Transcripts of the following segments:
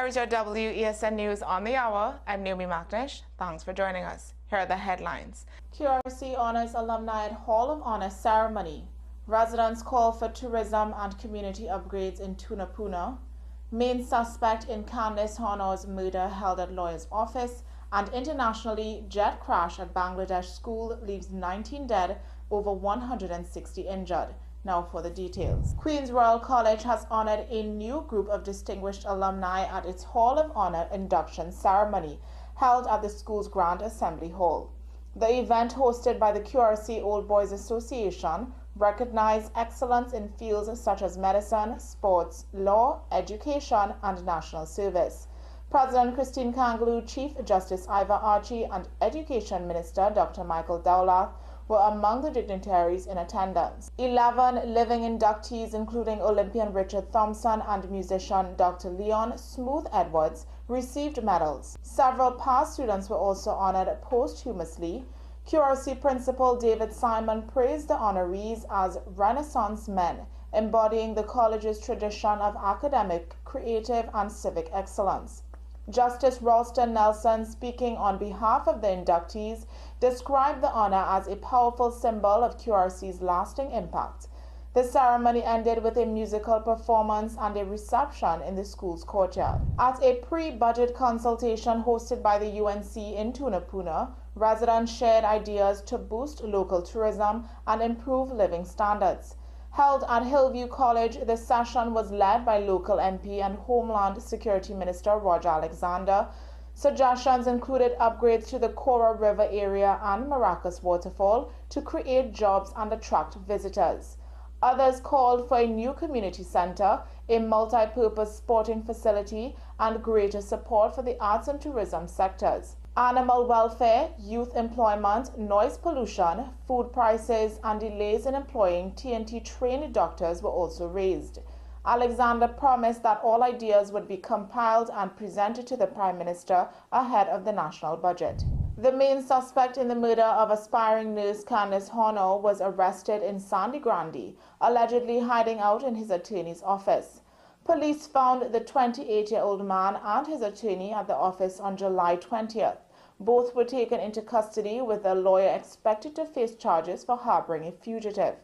Here is your WESN News on the Hour. I'm Naomi Macnish. Thanks for joining us. Here are the headlines. QRC honors alumni at Hall of Honor ceremony. Residents call for tourism and community upgrades in Tunapuna. Main suspect in Candace Honor's murder held at lawyer's office. And internationally, jet crash at Bangladesh school leaves 19 dead, over 160 injured. Now for the details. Queen's Royal College has honored a new group of distinguished alumni at its Hall of Honor induction ceremony held at the school's Grand Assembly Hall. The event, hosted by the QRC Old Boys Association, recognized excellence in fields such as medicine, sports, law, education, and national service. President Christine Kangaloo, Chief Justice Ivor Archie, and Education Minister Dr. Michael Dowlath were among the dignitaries in attendance. 11 living inductees, including Olympian Richard Thompson and musician Dr. Leon Smooth Edwards, received medals. Several past students were also honored posthumously. QRC Principal David Simon praised the honorees as Renaissance men, embodying the college's tradition of academic, creative, and civic excellence. Justice Ralston Nelson, speaking on behalf of the inductees, described the honor as a powerful symbol of QRC's lasting impact. The ceremony ended with a musical performance and a reception in the school's courtyard. At a pre-budget consultation hosted by the UNC in Tunapuna, residents shared ideas to boost local tourism and improve living standards. Held at Hillview College, the session was led by local MP and Homeland Security Minister Roger Alexander. Suggestions included upgrades to the Kora River area and Maracas Waterfall to create jobs and attract visitors. Others called for a new community center, a multi-purpose sporting facility, and greater support for the arts and tourism sectors. Animal welfare, youth employment, noise pollution, food prices, and delays in employing TNT-trained doctors were also raised. Alexander promised that all ideas would be compiled and presented to the Prime Minister ahead of the national budget. The main suspect in the murder of aspiring nurse Candace Honor was arrested in Sangre Grande, allegedly hiding out in his attorney's office. Police found the 28-year-old man and his attorney at the office on July 20th. Both were taken into custody, with the lawyer expected to face charges for harboring a fugitive.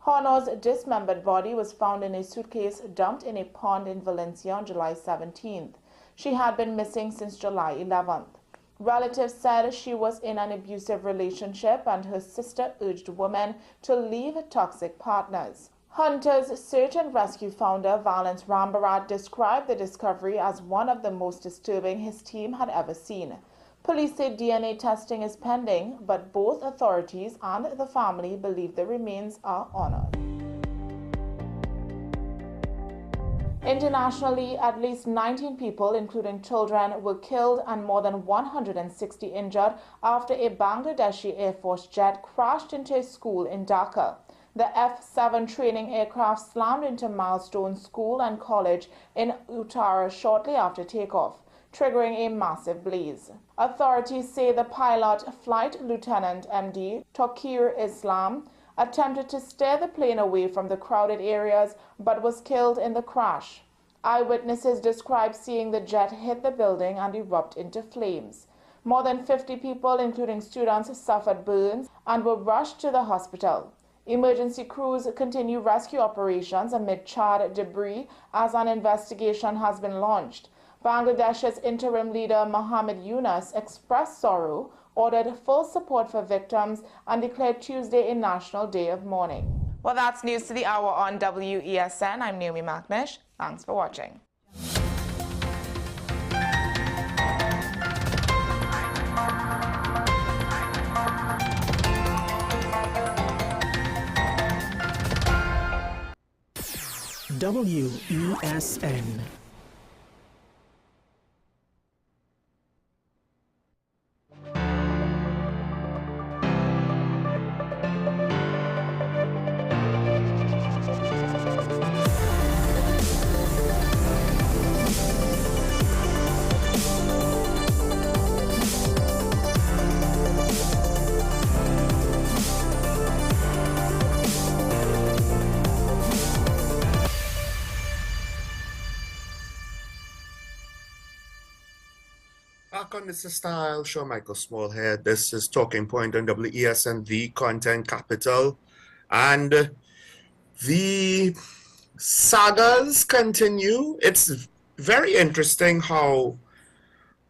Honor's dismembered body was found in a suitcase dumped in a pond in Valencia on July 17th. She had been missing since July 11th. Relatives said she was in an abusive relationship, and her sister urged women to leave toxic partners. Hunters Search and Rescue founder Valence Rambarat described the discovery as one of the most disturbing his team had ever seen. Police say DNA testing is pending, but both authorities and the family believe the remains are honored. Internationally, at least 19 people, including children, were killed and more than 160 injured after a Bangladeshi Air Force jet crashed into a school in Dhaka. The F-7 training aircraft slammed into Milestone School and College in Uttara shortly after takeoff, triggering a massive blaze. Authorities say the pilot, Flight Lieutenant MD Tokir Islam, attempted to steer the plane away from the crowded areas but was killed in the crash. Eyewitnesses described seeing the jet hit the building and erupt into flames. More than 50 people, including students, suffered burns and were rushed to the hospital. Emergency crews continue rescue operations amid charred debris as an investigation has been launched. Bangladesh's interim leader Mohammed Yunus expressed sorrow, ordered full support for victims, and declared Tuesday a national day of mourning. Well, that's News to the Hour on WESN. I'm Naomi Macnish. Thanks for watching. WESN. Back on Mr. Style, show Michael Small here. This is Talking Point on WESN, content capital. And the sagas continue. It's very interesting how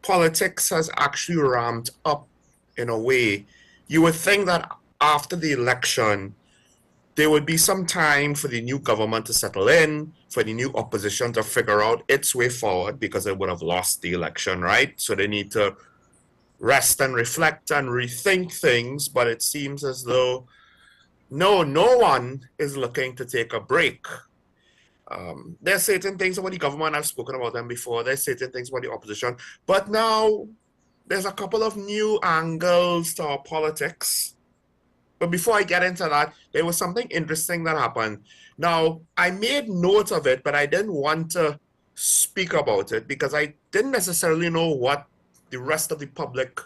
politics has actually ramped up in a way. You would think that after the election, there would be some time for the new government to settle in, for the new opposition to figure out its way forward because it would have lost the election, right? So they need to rest and reflect and rethink things, but it seems as though no one is looking to take a break. There's certain things about the government, I've spoken about them before, there's certain things about the opposition, but now there's a couple of new angles to our politics. But before I get into that, there was something interesting that happened. Now, I made note of it, but I didn't want to speak about it because I didn't necessarily know what the rest of the public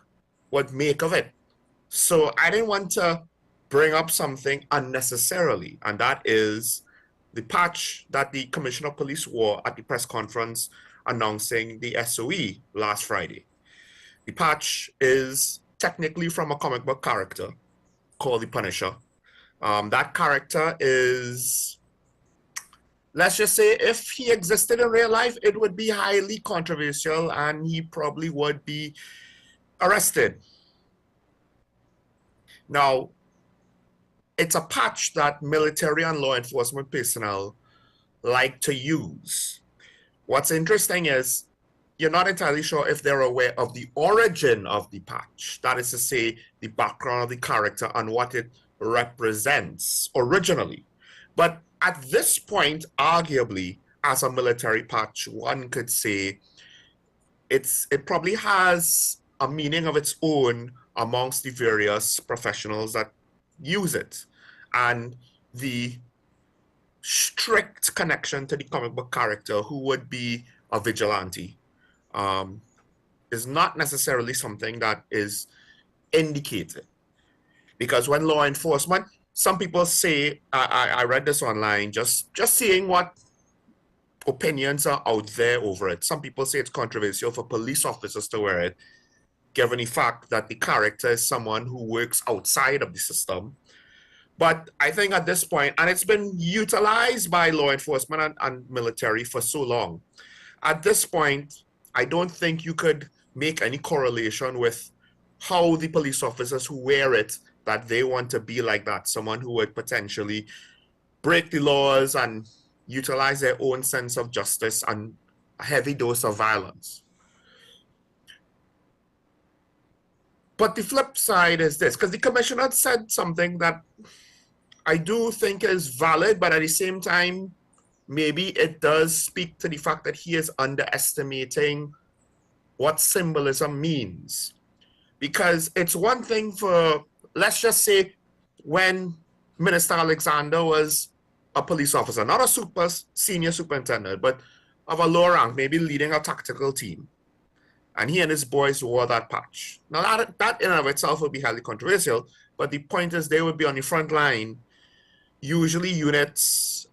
would make of it. So I didn't want to bring up something unnecessarily, and that is the patch that the Commissioner of Police wore at the press conference announcing the SOE last Friday. The patch is technically from a comic book character called the Punisher. That character is, let's just say, if he existed in real life, it would be highly controversial and he probably would be arrested. Now, it's a patch that military and law enforcement personnel like to use. What's interesting is you're not entirely sure if they're aware of the origin of the patch. That is to say, the background of the character and what it represents originally. But at this point, arguably, as a military patch, one could say it probably has a meaning of its own amongst the various professionals that use it. And the strict connection to the comic book character, who would be a vigilante, is not necessarily something that is indicated. Because when law enforcement, some people say, I read this online, just seeing what opinions are out there over it. Some people say it's controversial for police officers to wear it, given the fact that the character is someone who works outside of the system. But I think at this point, and it's been utilized by law enforcement and military for so long, at this point, I don't think you could make any correlation with how the police officers who wear it, that they want to be like that, someone who would potentially break the laws and utilize their own sense of justice and a heavy dose of violence. But the flip side is this, because the commissioner said something that I do think is valid, but at the same time, maybe it does speak to the fact that he is underestimating what symbolism means. Because it's one thing for, let's just say, when Minister Alexander was a police officer, not a senior superintendent, but of a lower rank, maybe leading a tactical team. And he and his boys wore that patch. Now, that in and of itself would be highly controversial, but the point is they would be on the front line, usually units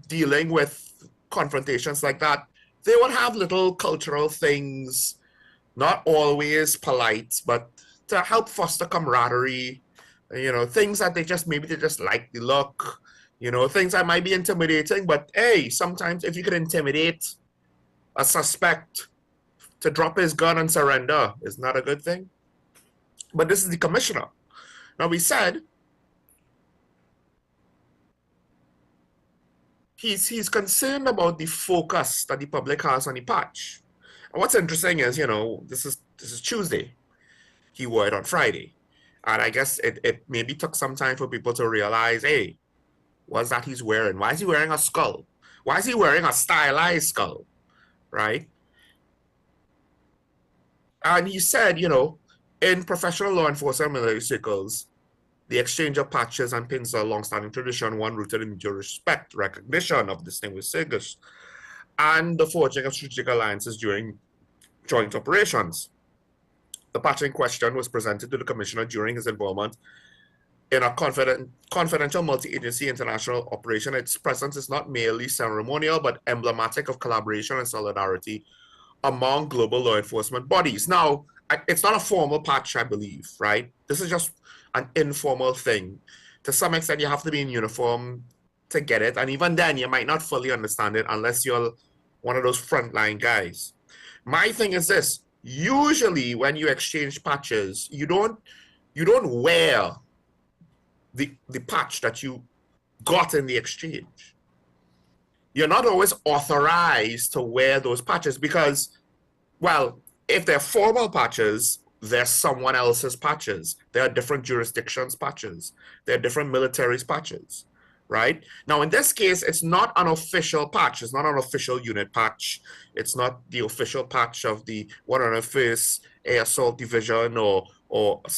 dealing with confrontations like that. They would have little cultural things, not always polite, but to help foster camaraderie, things that they just like the look, things that might be intimidating, but hey, sometimes if you could intimidate a suspect to drop his gun and surrender, is not a good thing. But this is the commissioner. Now, we said he's concerned about the focus that the public has on the patch. And what's interesting is, this is Tuesday. He wore it on Friday. And I guess it maybe took some time for people to realize, hey, what's that he's wearing? Why is he wearing a skull? Why is he wearing a stylized skull? Right? And he said, in professional law enforcement military circles, the exchange of patches and pins is a long-standing tradition, one rooted in mutual respect, recognition of distinguished service, and the forging of strategic alliances during joint operations. The patch in question was presented to the commissioner during his involvement in a confidential multi-agency international operation. Its presence is not merely ceremonial, but emblematic of collaboration and solidarity among global law enforcement bodies. Now, it's not a formal patch, I believe, right? This is just an informal thing. To some extent, you have to be in uniform to get it. And even then, you might not fully understand it unless you're one of those frontline guys. My thing is this. Usually, when you exchange patches, you don't wear the patch that you got in the exchange. You're not always authorized to wear those patches because, well, if they're formal patches, they're someone else's patches. There are different jurisdictions patches. There are different militaries patches, right? Now, in this case, it's not an official patch. It's not an official unit patch. It's not the official patch of the 101st Air Assault Division or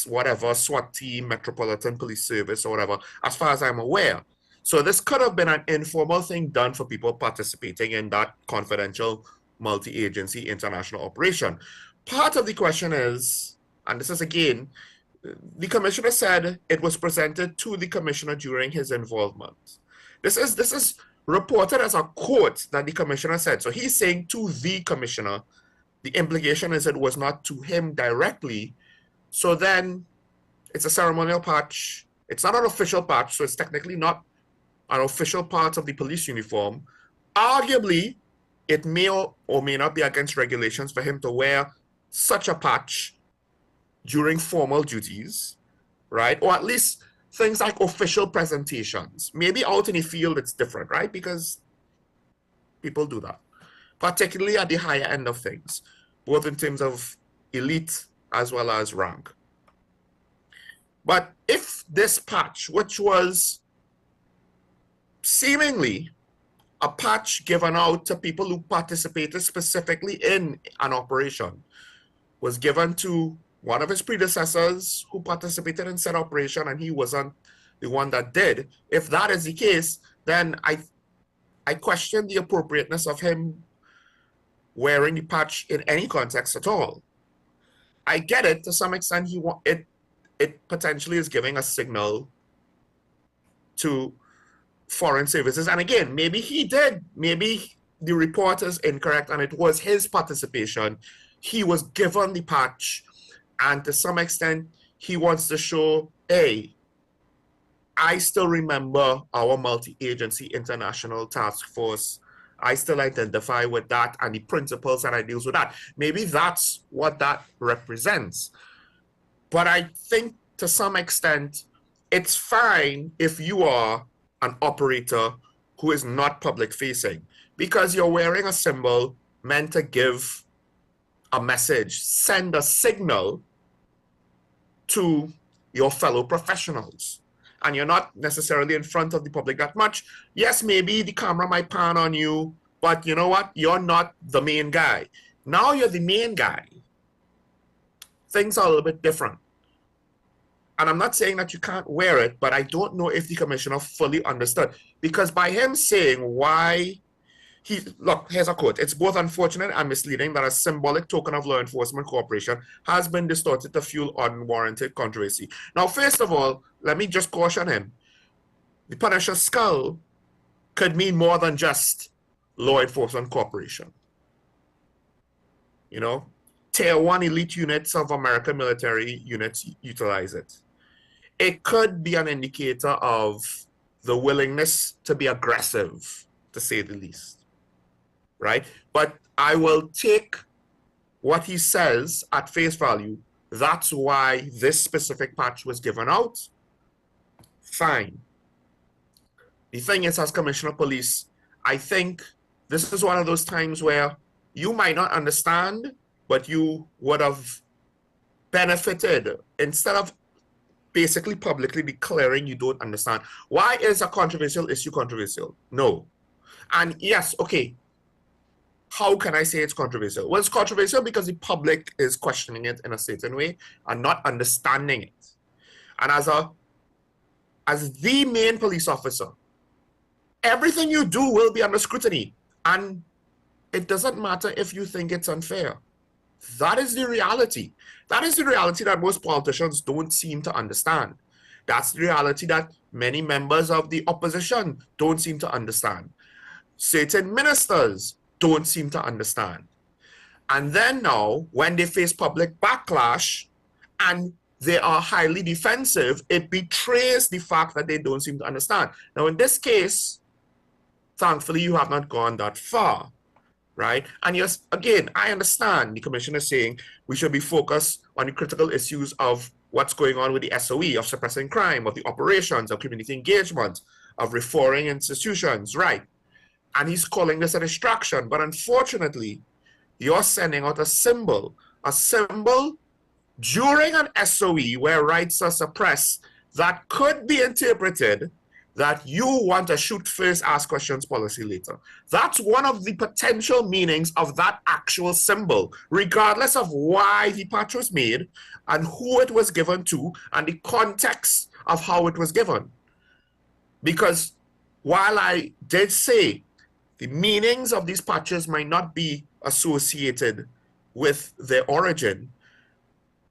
whatever, SWAT team, Metropolitan Police Service or whatever, as far as I'm aware. So this could have been an informal thing done for people participating in that confidential multi-agency international operation. Part of the question is, and this is again, the commissioner said it was presented to the commissioner during his involvement. This is reported as a quote that the commissioner said. So he's saying to the commissioner. The implication is it was not to him directly. So then it's a ceremonial patch. It's not an official patch, so it's technically not an official part of the police uniform. Arguably, it may or may not be against regulations for him to wear such a patch during formal duties, right? Or at least things like official presentations. Maybe out in the field it's different, right? Because people do that, particularly at the higher end of things, both in terms of elite as well as rank. But if this patch, which was seemingly a patch given out to people who participated specifically in an operation, was given to one of his predecessors who participated in said operation and he wasn't the one that did, if that is the case, then I question the appropriateness of him wearing the patch in any context at all. I get it to some extent. It potentially is giving a signal to foreign services. And again, maybe he did. Maybe the report is incorrect and it was his participation. He was given the patch, and to some extent, he wants to show, hey, I still remember our multi-agency international task force. I still identify with that and the principles and ideals with that. Maybe that's what that represents. But I think to some extent, it's fine if you are an operator who is not public facing, because you're wearing a symbol meant to give a message, send a signal to your fellow professionals. And you're not necessarily in front of the public that much. Yes, maybe the camera might pan on you, but you know what? You're not the main guy. Now you're the main guy. Things are a little bit different. And I'm not saying that you can't wear it, but I don't know if the commissioner fully understood. Because by him saying why look, here's a quote. It's both unfortunate and misleading that a symbolic token of law enforcement cooperation has been distorted to fuel unwarranted controversy. Now, first of all, let me just caution him. The Punisher skull could mean more than just law enforcement cooperation. You know, Tier 1 elite units of American military units utilize it. It could be an indicator of the willingness to be aggressive, to say the least. Right? But I will take what he says at face value. That's why this specific patch was given out. Fine. The thing is, as Commissioner of Police, I think this is one of those times where you might not understand, but you would have benefited instead of basically publicly declaring you don't understand. Why is a controversial issue controversial? No. And yes, okay. How can I say it's controversial? Well, it's controversial because the public is questioning it in a certain way and not understanding it. And as the main police officer, everything you do will be under scrutiny. And it doesn't matter if you think it's unfair. That is the reality. That is the reality that most politicians don't seem to understand. That's the reality that many members of the opposition don't seem to understand. Certain ministers don't seem to understand. And then now, when they face public backlash and they are highly defensive, it betrays the fact that they don't seem to understand. Now, in this case, thankfully, you have not gone that far, right? And yes, again, I understand the commissioner saying we should be focused on the critical issues of what's going on with the SOE, of suppressing crime, of the operations, of community engagement, of referring institutions, right? And he's calling this a distraction. But unfortunately, you're sending out a symbol during an SOE where rights are suppressed that could be interpreted that you want a shoot first, ask questions policy later. That's one of the potential meanings of that actual symbol, regardless of why the patch was made and who it was given to and the context of how it was given. Because while I did say the meanings of these patches might not be associated with their origin,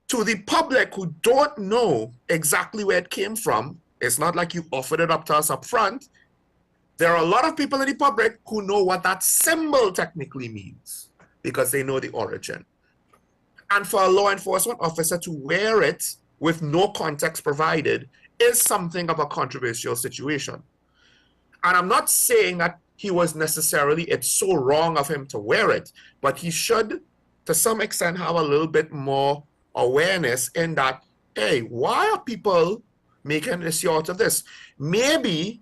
to the public who don't know exactly where it came from, it's not like you offered it up to us up front. There are a lot of people in the public who know what that symbol technically means because they know the origin. And for a law enforcement officer to wear it with no context provided is something of a controversial situation. And I'm not saying that he was necessarily, it's so wrong of him to wear it, but he should, to some extent, have a little bit more awareness in that, hey, why are people making an issue out of this? Maybe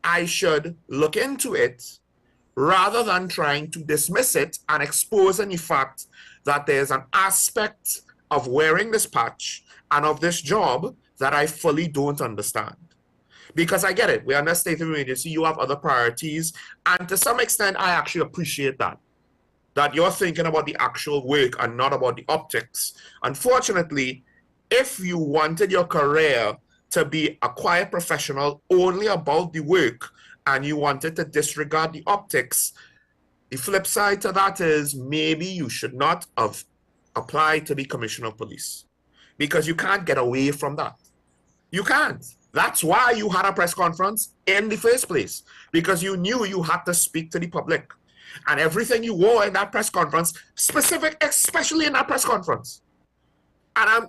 I should look into it rather than trying to dismiss it and exposing the fact that there's an aspect of wearing this patch and of this job that I fully don't understand. Because I get it, we're under a state of emergency, you have other priorities, and to some extent, I actually appreciate that you're thinking about the actual work and not about the optics. Unfortunately, if you wanted your career to be a quiet professional only about the work and you wanted to disregard the optics, the flip side to that is maybe you should not have applied to be commissioner of police, because you can't get away from that. You can't. That's why you had a press conference in the first place, because you knew you had to speak to the public. And everything you wore in that press conference, especially in that press conference. And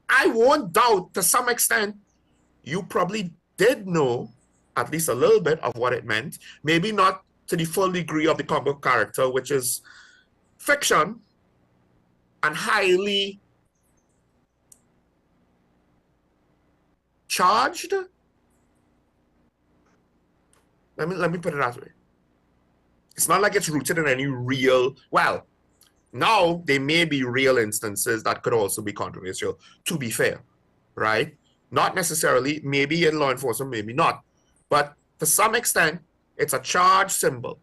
I won't doubt, to some extent, you probably did know at least a little bit of what it meant. Maybe not to the full degree of the comic book character, which is fiction and highly charged. Let me put it that way. It's not like it's rooted in any real, well, now there may be real instances that could also be controversial, to be fair, right? Not necessarily, maybe in law enforcement, maybe not. But to some extent, it's a charged symbol.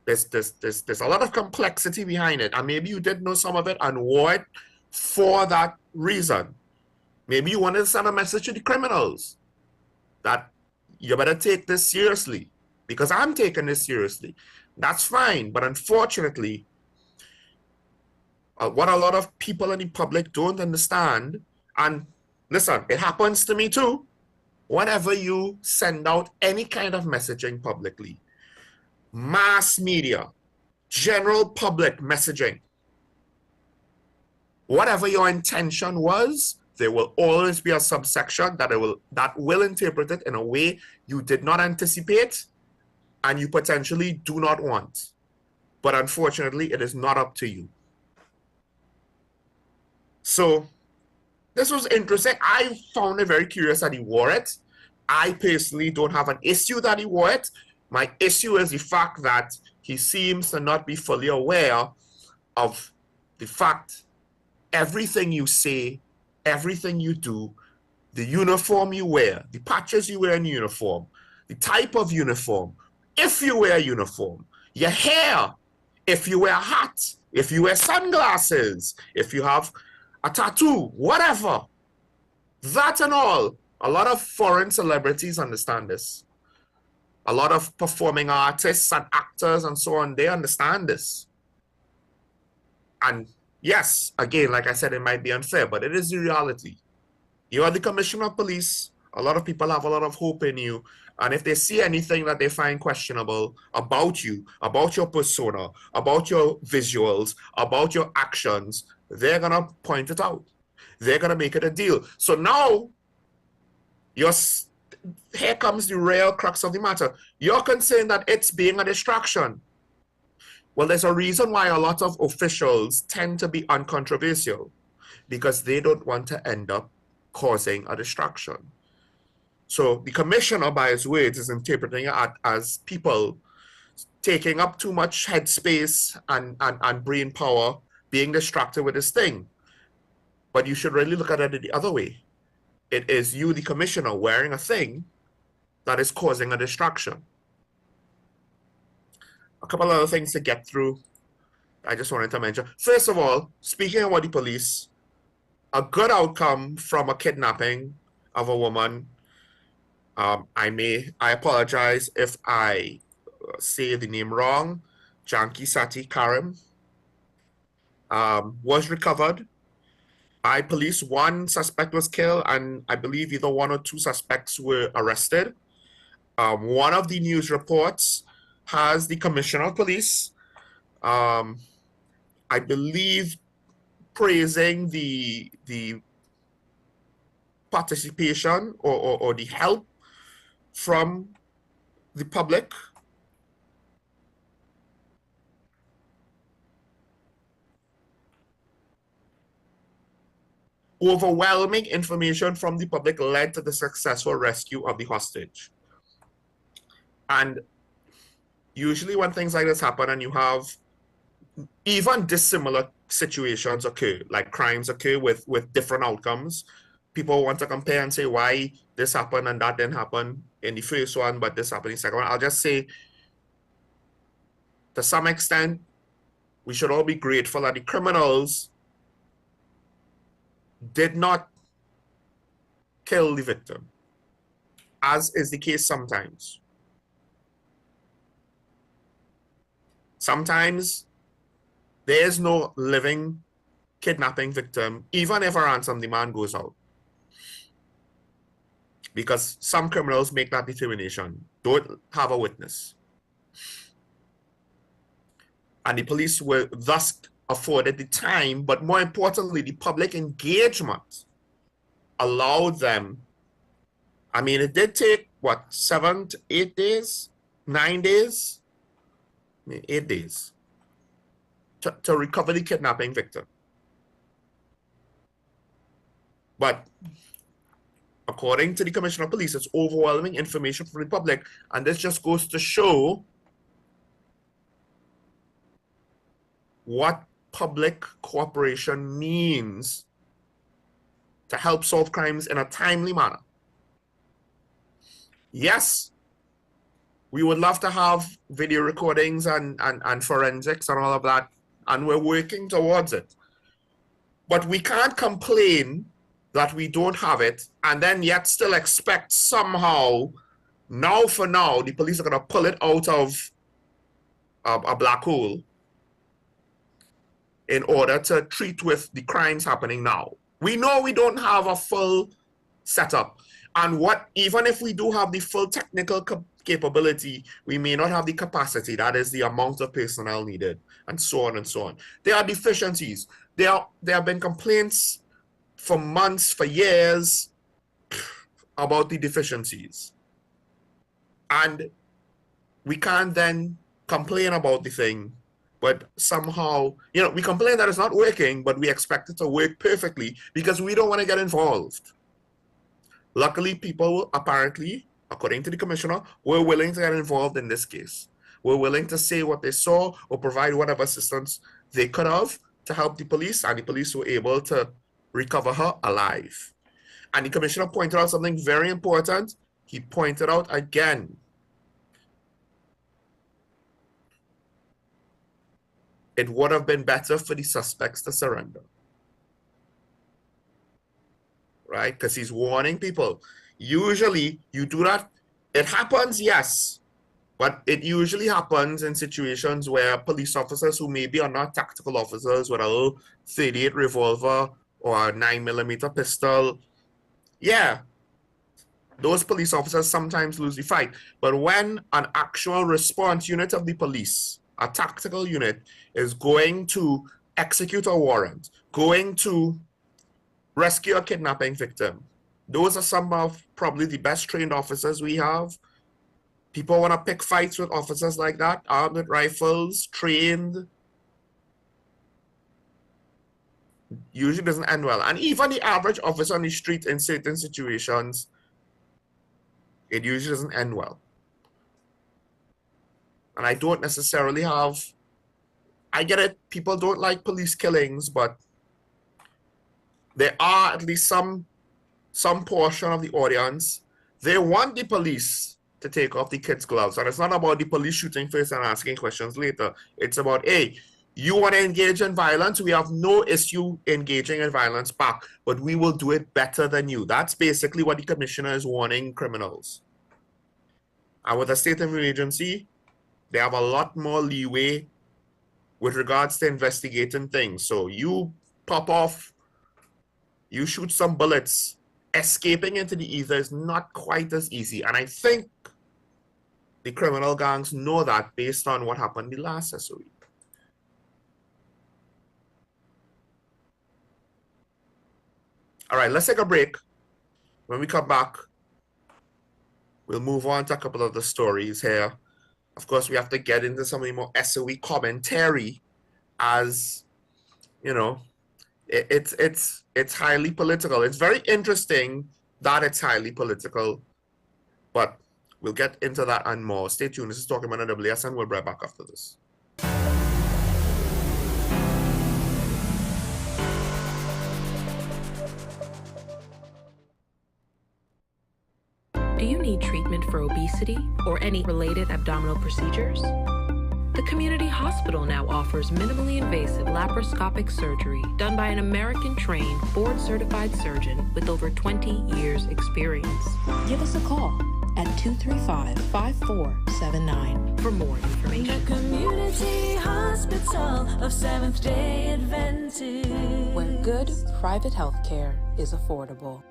There's a lot of complexity behind it. And maybe you did know some of it and wore it for that reason. Maybe you wanted to send a message to the criminals that you better take this seriously, because I'm taking this seriously. That's fine. But unfortunately, what a lot of people in the public don't understand, and listen, it happens to me too, whenever you send out any kind of messaging publicly, mass media, general public messaging, whatever your intention was, there will always be a subsection that will interpret it in a way you did not anticipate and you potentially do not want. But unfortunately, it is not up to you. So this was interesting. I found it very curious that he wore it. I personally don't have an issue that he wore it. My issue is the fact that he seems to not be fully aware of the fact everything you say, everything you do, the uniform you wear, the patches you wear in uniform, the type of uniform, if you wear a uniform, your hair, if you wear a hat, if you wear sunglasses, if you have a tattoo, whatever, that and all. A lot of foreign celebrities understand this. A lot of performing artists and actors and so on, they understand this. And yes, again, like I said, it might be unfair, but it is the reality. You are the commissioner of police, A lot of people have a lot of hope in you. And if they see anything that they find questionable about you, about your persona, about your visuals, about your actions, they're going to point it out. They're going to make it a deal. So now, here comes the real crux of the matter. You're concerned that it's being a distraction. Well, there's a reason why a lot of officials tend to be uncontroversial, because they don't want to end up causing a distraction. So the commissioner, by his words, is interpreting it as people taking up too much headspace and brain power, being distracted with this thing. But you should really look at it the other way. It is you, the commissioner, wearing a thing that is causing a distraction. A couple other things to get through I just wanted to mention. First of all, speaking about the police, a good outcome from a kidnapping of a woman, I apologize if I say the name wrong, Janki Sati Karim, was recovered by police. One suspect was killed, and I believe either one or two suspects were arrested. One of the news reports has the commissioner of police, I believe, praising the participation or the help from the public. Overwhelming information from the public led to the successful rescue of the hostage. And usually when things like this happen and you have even dissimilar situations occur, like crimes occur with different outcomes, people want to compare and say why this happened and that didn't happen in the first one, but this happened in the second one. I'll just say, to some extent, we should all be grateful that the criminals did not kill the victim, as is the case sometimes. Sometimes there is no living kidnapping victim, even if a ransom demand goes out. Because some criminals make that determination, don't have a witness. And the police were thus afforded the time, but more importantly, the public engagement allowed them. I mean, it did take, what, 7 to 8 days? 9 days? I mean, 8 days to recover the kidnapping victim. But according to the Commissioner of Police, it's overwhelming information from the public, and this just goes to show what public cooperation means to help solve crimes in a timely manner. Yes, we would love to have video recordings and forensics and all of that, and we're working towards it. But we can't complain that we don't have it and then yet still expect somehow, now for now, the police are going to pull it out of a black hole in order to treat with the crimes happening now. We know we don't have a full setup. And even if we do have the full technical capability, we may not have the capacity, that is the amount of personnel needed, and so on and so on. There are deficiencies. There have been complaints for months, for years, about the deficiencies. And we can't then complain about the thing, but somehow, we complain that it's not working, but we expect it to work perfectly because we don't want to get involved. Luckily, people apparently, according to the commissioner, were willing to get involved in this case. Were willing to say what they saw or provide whatever assistance they could have to help the police, and the police were able to recover her alive. And the commissioner pointed out something very important. He pointed out again, it would have been better for the suspects to surrender. Right? Because he's warning people. Usually, you do that. It happens, yes. But it usually happens in situations where police officers who maybe are not tactical officers with a little 38 revolver or a 9mm pistol, yeah, those police officers sometimes lose the fight. But when an actual response unit of the police, a tactical unit, is going to execute a warrant, going to rescue a kidnapping victim, those are some of probably the best trained officers we have. People want to pick fights with officers like that, armed with rifles, trained. Usually doesn't end well. And even the average officer on the street in certain situations, it usually doesn't end well. And I don't necessarily have, I get it, people don't like police killings, but there are at least some portion of the audience, they want the police to take off the kids' gloves. And it's not about the police shooting first and asking questions later. It's about, hey, you want to engage in violence? We have no issue engaging in violence back, but we will do it better than you. That's basically what the commissioner is warning criminals. And with a state environment agency, they have a lot more leeway with regards to investigating things. So you pop off, you shoot some bullets, escaping into the ether is not quite as easy. And I think the criminal gangs know that based on what happened the last SOE. All right, let's take a break. When we come back, we'll move on to a couple of the stories here. Of course, we have to get into some of the more SOE commentary, as, you know, it's highly political. It's very interesting that it's highly political, but we'll get into that and more. Stay tuned. This is Talking About WSN. We'll be right back after this. Do you need treatment for obesity or any related abdominal procedures? The community hospital now offers minimally invasive laparoscopic surgery done by an American-trained, board-certified surgeon with over 20 years' experience. Give us a call at 235-5479 for more information. The Community Hospital of Seventh-day Adventist, where good private health care is affordable.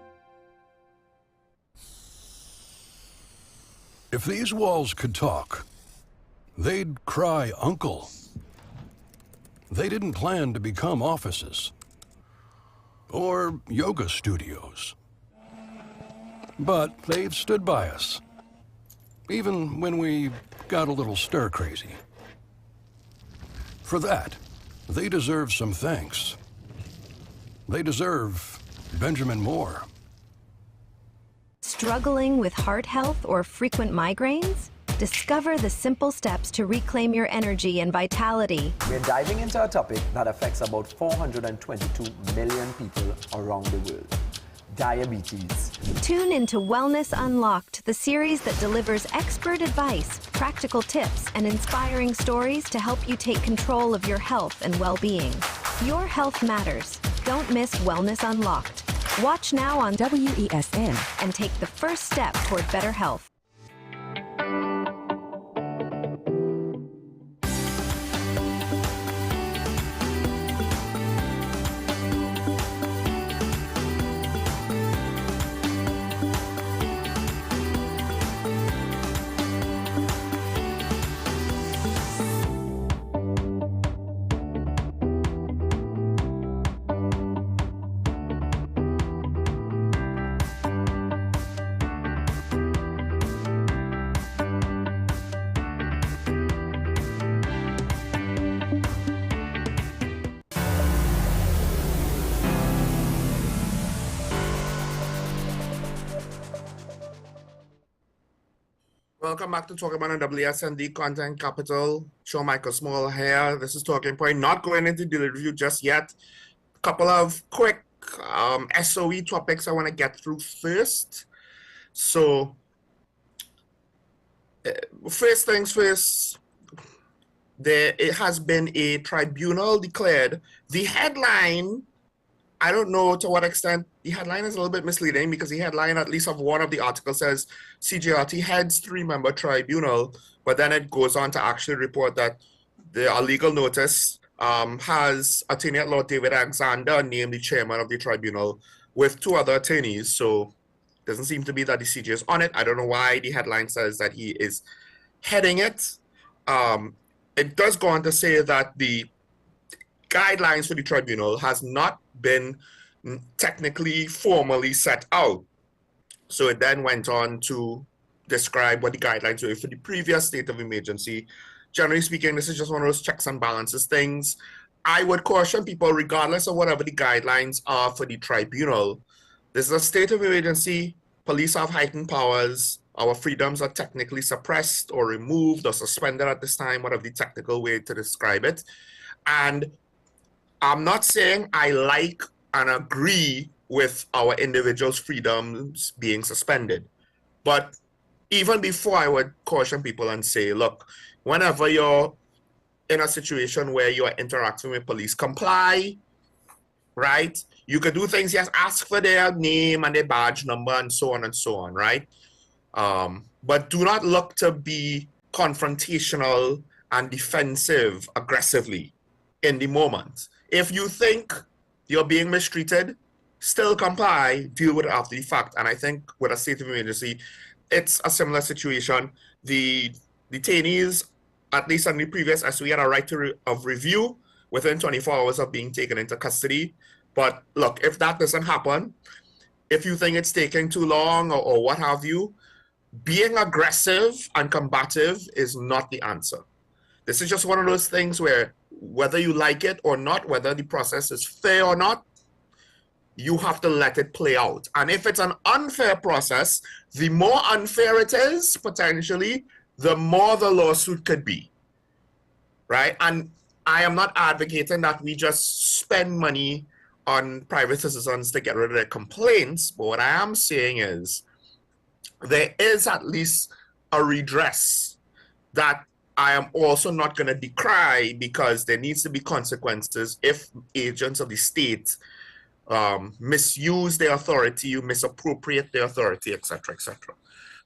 If these walls could talk, they'd cry uncle. They didn't plan to become offices or yoga studios. But they've stood by us, even when we got a little stir-crazy. For that, they deserve some thanks. They deserve Benjamin Moore. Struggling with heart health or frequent migraines? Discover the simple steps to reclaim your energy and vitality. We're diving into a topic that affects about 422 million people around the world: diabetes. Tune into Wellness Unlocked, the series that delivers expert advice, practical tips, and inspiring stories to help you take control of your health and well-being. Your health matters. Don't miss Wellness Unlocked. Watch now on WESN and take the first step toward better health. Welcome back to Talking About WSND Content Capital. Show Michael Small here. This is Talking Point. Not going into the review just yet. A couple of quick SOE topics I want to get through first. So, first things first, it has been a tribunal declared. The headline, I don't know to what extent, the headline is a little bit misleading because the headline, at least of one of the articles, says CJRT heads 3-member tribunal, but then it goes on to actually report that the legal notice has Attorney at Law David Alexander named the chairman of the tribunal with 2 other attorneys. So Doesn't seem to be that the CJ is on it. I don't know why the headline says that he is heading it. It does go on to say that the guidelines for the tribunal has not been technically formally set out. So it then went on to describe what the guidelines were for the previous state of emergency. Generally speaking, this is just one of those checks and balances things. I would caution people, regardless of whatever the guidelines are for the tribunal, this is a state of emergency. Police have heightened powers. Our freedoms are technically suppressed or removed or suspended at this time, whatever the technical way to describe it. And I'm not saying I like and agree with our individuals' freedoms being suspended. But even before, I would caution people and say, look, whenever you're in a situation where you're interacting with police, comply, right? You could do things, yes, ask for their name and their badge number and so on, right? But do not look to be confrontational and defensive aggressively in the moment. If you think you're being mistreated, still comply, deal with it after the fact. And I think with a state of emergency, it's a similar situation. The detainees, at least on the previous SOE, had a right of review within 24 hours of being taken into custody. But look, if that doesn't happen, if you think it's taking too long or what have you, being aggressive and combative is not the answer. This is just one of those things where whether you like it or not, whether the process is fair or not, you have to let it play out. And if it's an unfair process, the more unfair it is, potentially, the more the lawsuit could be, right? And I am not advocating that we just spend money on private citizens to get rid of their complaints, but what I am saying is there is at least a redress that I am also not going to decry, because there needs to be consequences if agents of the state misuse their authority, you misappropriate their authority, etc., etc.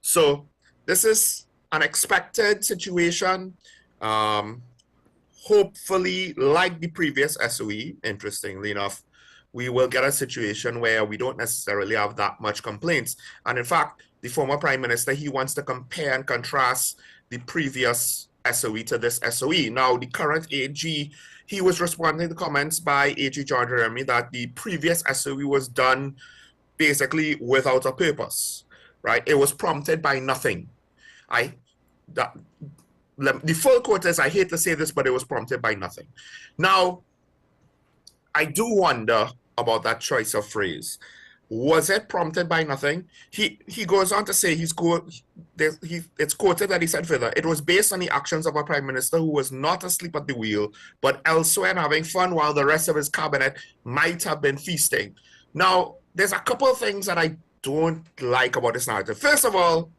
So this is an expected situation. Hopefully, like the previous SOE, interestingly enough, we will get a situation where we don't necessarily have that much complaints. And in fact, the former Prime Minister, he wants to compare and contrast the previous SOE to this SOE. Now, the current AG, he was responding to comments by AG John Jeremy that the previous SOE was done basically without a purpose, right? It was prompted by nothing. The full quote is, I hate to say this, but it was prompted by nothing. Now, I do wonder about that choice of phrase. Was it prompted by nothing? He goes on to say, it's quoted that he said further, it was based on the actions of a prime minister who was not asleep at the wheel, but elsewhere and having fun while the rest of his cabinet might have been feasting. Now, there's a couple of things that I don't like about this narrative. First of all,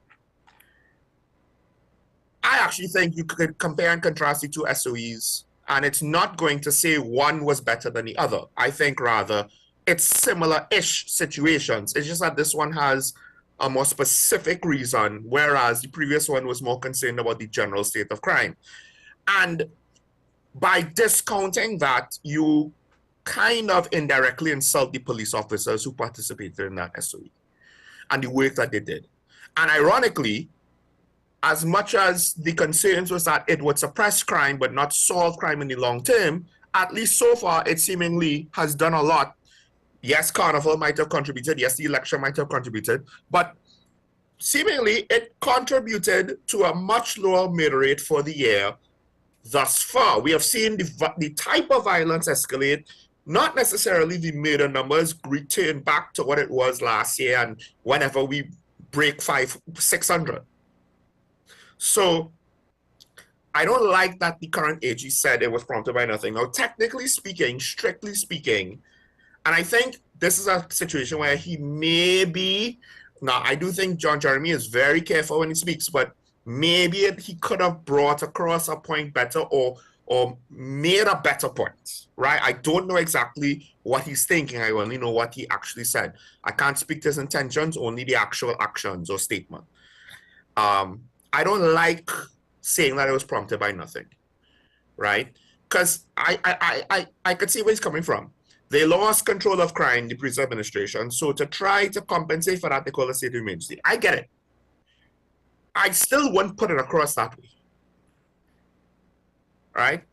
I actually think you could compare and contrast the two SOEs, and it's not going to say one was better than the other. I think rather it's similar-ish situations. It's just that this one has a more specific reason, whereas the previous one was more concerned about the general state of crime. And by discounting that, you kind of indirectly insult the police officers who participated in that SOE and the work that they did. And ironically, as much as the concerns was that it would suppress crime but not solve crime in the long term, at least so far, it seemingly has done a lot. Yes, Carnival might have contributed. Yes, the election might have contributed. But seemingly, it contributed to a much lower murder rate for the year thus far. We have seen the type of violence escalate, not necessarily the murder numbers return back to what it was last year and whenever we break 600. So I don't like that the current AG said it was prompted by nothing. Now, technically speaking, strictly speaking, and I think this is a situation where he may be, now I do think John Jeremy is very careful when he speaks, but maybe he could have brought across a point better or made a better point, right? I don't know exactly what he's thinking. I only know what he actually said. I can't speak to his intentions, only the actual actions or statement. I don't like saying that it was prompted by nothing, right? Because I could see where he's coming from. They lost control of crime, the previous administration. So to try to compensate for that, they call a state of emergency. I get it. I still wouldn't put it across that way. Right?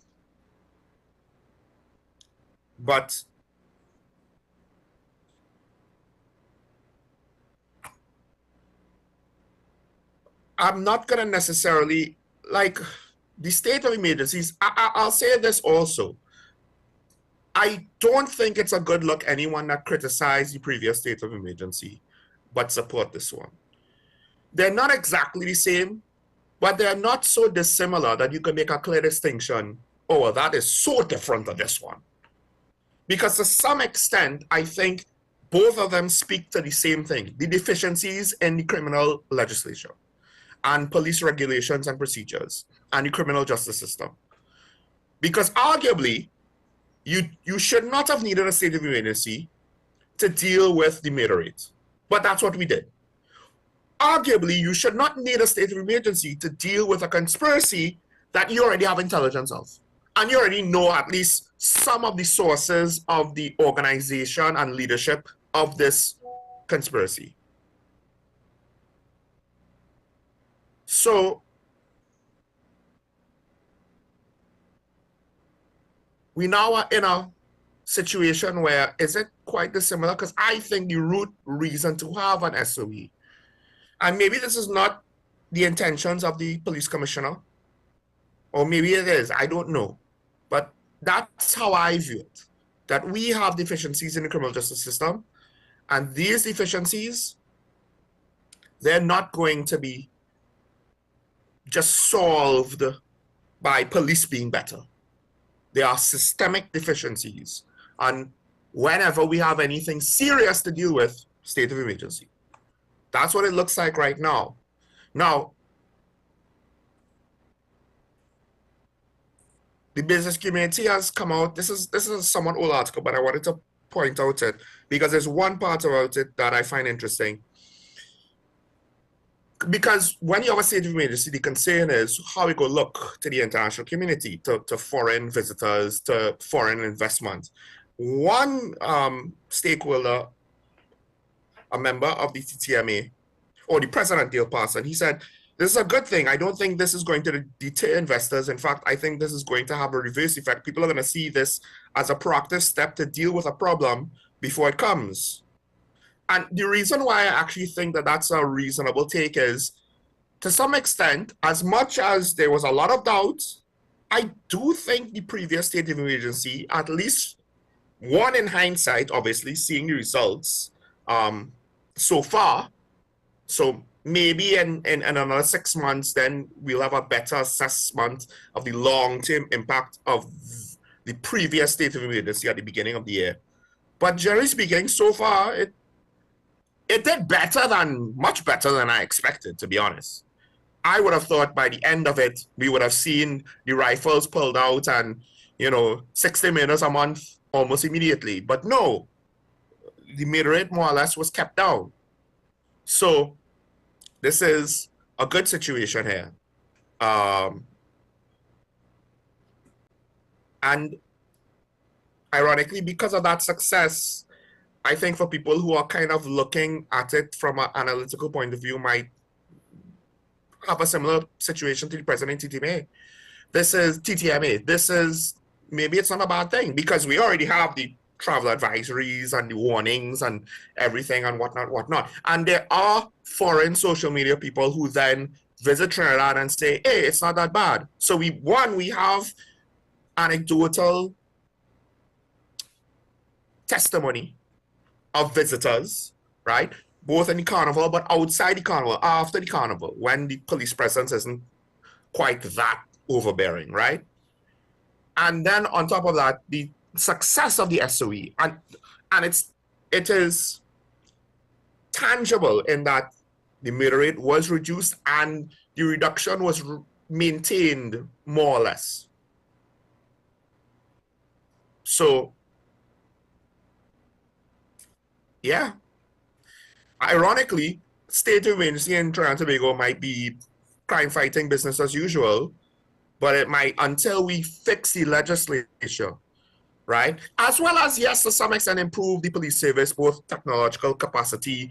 But I'm not going to necessarily, like, the state of emergencies, I'll say this also. I don't think it's a good look anyone that criticized the previous state of emergency, but support this one. They're not exactly the same, but they're not so dissimilar that you can make a clear distinction. Oh, well, that is so different than this one. Because to some extent, I think both of them speak to the same thing, the deficiencies in the criminal legislation and police regulations and procedures and the criminal justice system. Because arguably, you should not have needed a state of emergency to deal with the murder rate, but that's what we did. Arguably, you should not need a state of emergency to deal with a conspiracy that you already have intelligence of. And you already know at least some of the sources of the organization and leadership of this conspiracy. So, we now are in a situation where, is it quite dissimilar? Because I think the root reason to have an SOE, and maybe this is not the intentions of the police commissioner, or maybe it is, I don't know. But that's how I view it, that we have deficiencies in the criminal justice system, and these deficiencies, they're not going to be just solved by police being better. There are systemic deficiencies, and whenever we have anything serious to deal with, state of emergency. That's what it looks like right now. Now, the business community has come out. This is a somewhat old article, but I wanted to point out it because there's one part about it that I find interesting. Because when you have a state of emergency, the concern is how we go look to the international community, to foreign visitors, to foreign investment. One stakeholder, a member of the TTMA, or the president, Dale Parson, he said, this is a good thing. I don't think this is going to deter investors. In fact, I think this is going to have a reverse effect. People are going to see this as a proactive step to deal with a problem before it comes. And the reason why I actually think that that's a reasonable take is, to some extent, as much as there was a lot of doubt, I do think the previous state of emergency, at least one in hindsight, obviously, seeing the results so far, so maybe in another 6 months, then we'll have a better assessment of the long-term impact of the previous state of emergency at the beginning of the year. But generally speaking, so far, it did much better than I expected, to be honest. I would have thought by the end of it, we would have seen the rifles pulled out and, 60 murders a month almost immediately. But no, the murder rate more or less was kept down. So this is a good situation here. And ironically, because of that success, I think for people who are kind of looking at it from an analytical point of view might have a similar situation to the present TTMA. This is TTMA. This is, maybe it's not a bad thing because we already have the travel advisories and the warnings and everything and whatnot. And there are foreign social media people who then visit Trinidad and say, hey, it's not that bad. So we have anecdotal testimony of visitors, right? Both in the carnival, but outside the carnival, after the carnival, when the police presence isn't quite that overbearing, right? And then on top of that, the success of the SOE, and it is tangible in that the murder rate was reduced and the reduction was maintained more or less. So, yeah. Ironically, state of emergency in Trinidad and Tobago might be crime fighting business as usual, but it might, until we fix the legislature, right? As well as, yes, to some extent, improve the police service, both technological capacity,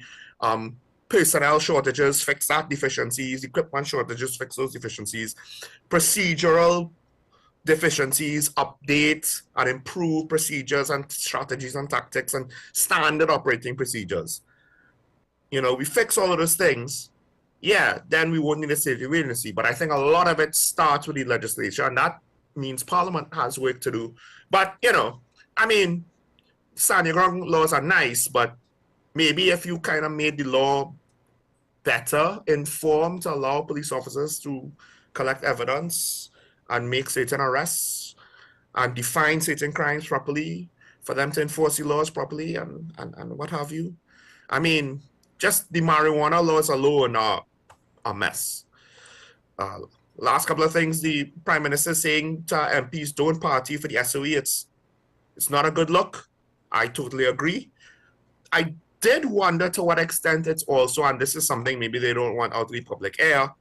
personnel shortages, fix that deficiencies, equipment shortages, fix those deficiencies, procedural deficiencies, update and improve procedures and strategies and tactics and standard operating procedures. You know, we fix all of those things, yeah, then we won't need a state of emergency. But I think a lot of it starts with the legislature, and that means Parliament has work to do. But, you know, I mean, stand your ground laws are nice, but maybe if you kind of made the law better informed to allow police officers to collect evidence and make certain arrests and define certain crimes properly, for them to enforce the laws properly and what have you. I mean, just the marijuana laws alone are a mess. Last couple of things, the Prime Minister saying to MPs, don't party for the SOE, it's not a good look. I totally agree. I did wonder to what extent it's also, and this is something maybe they don't want out of the public air,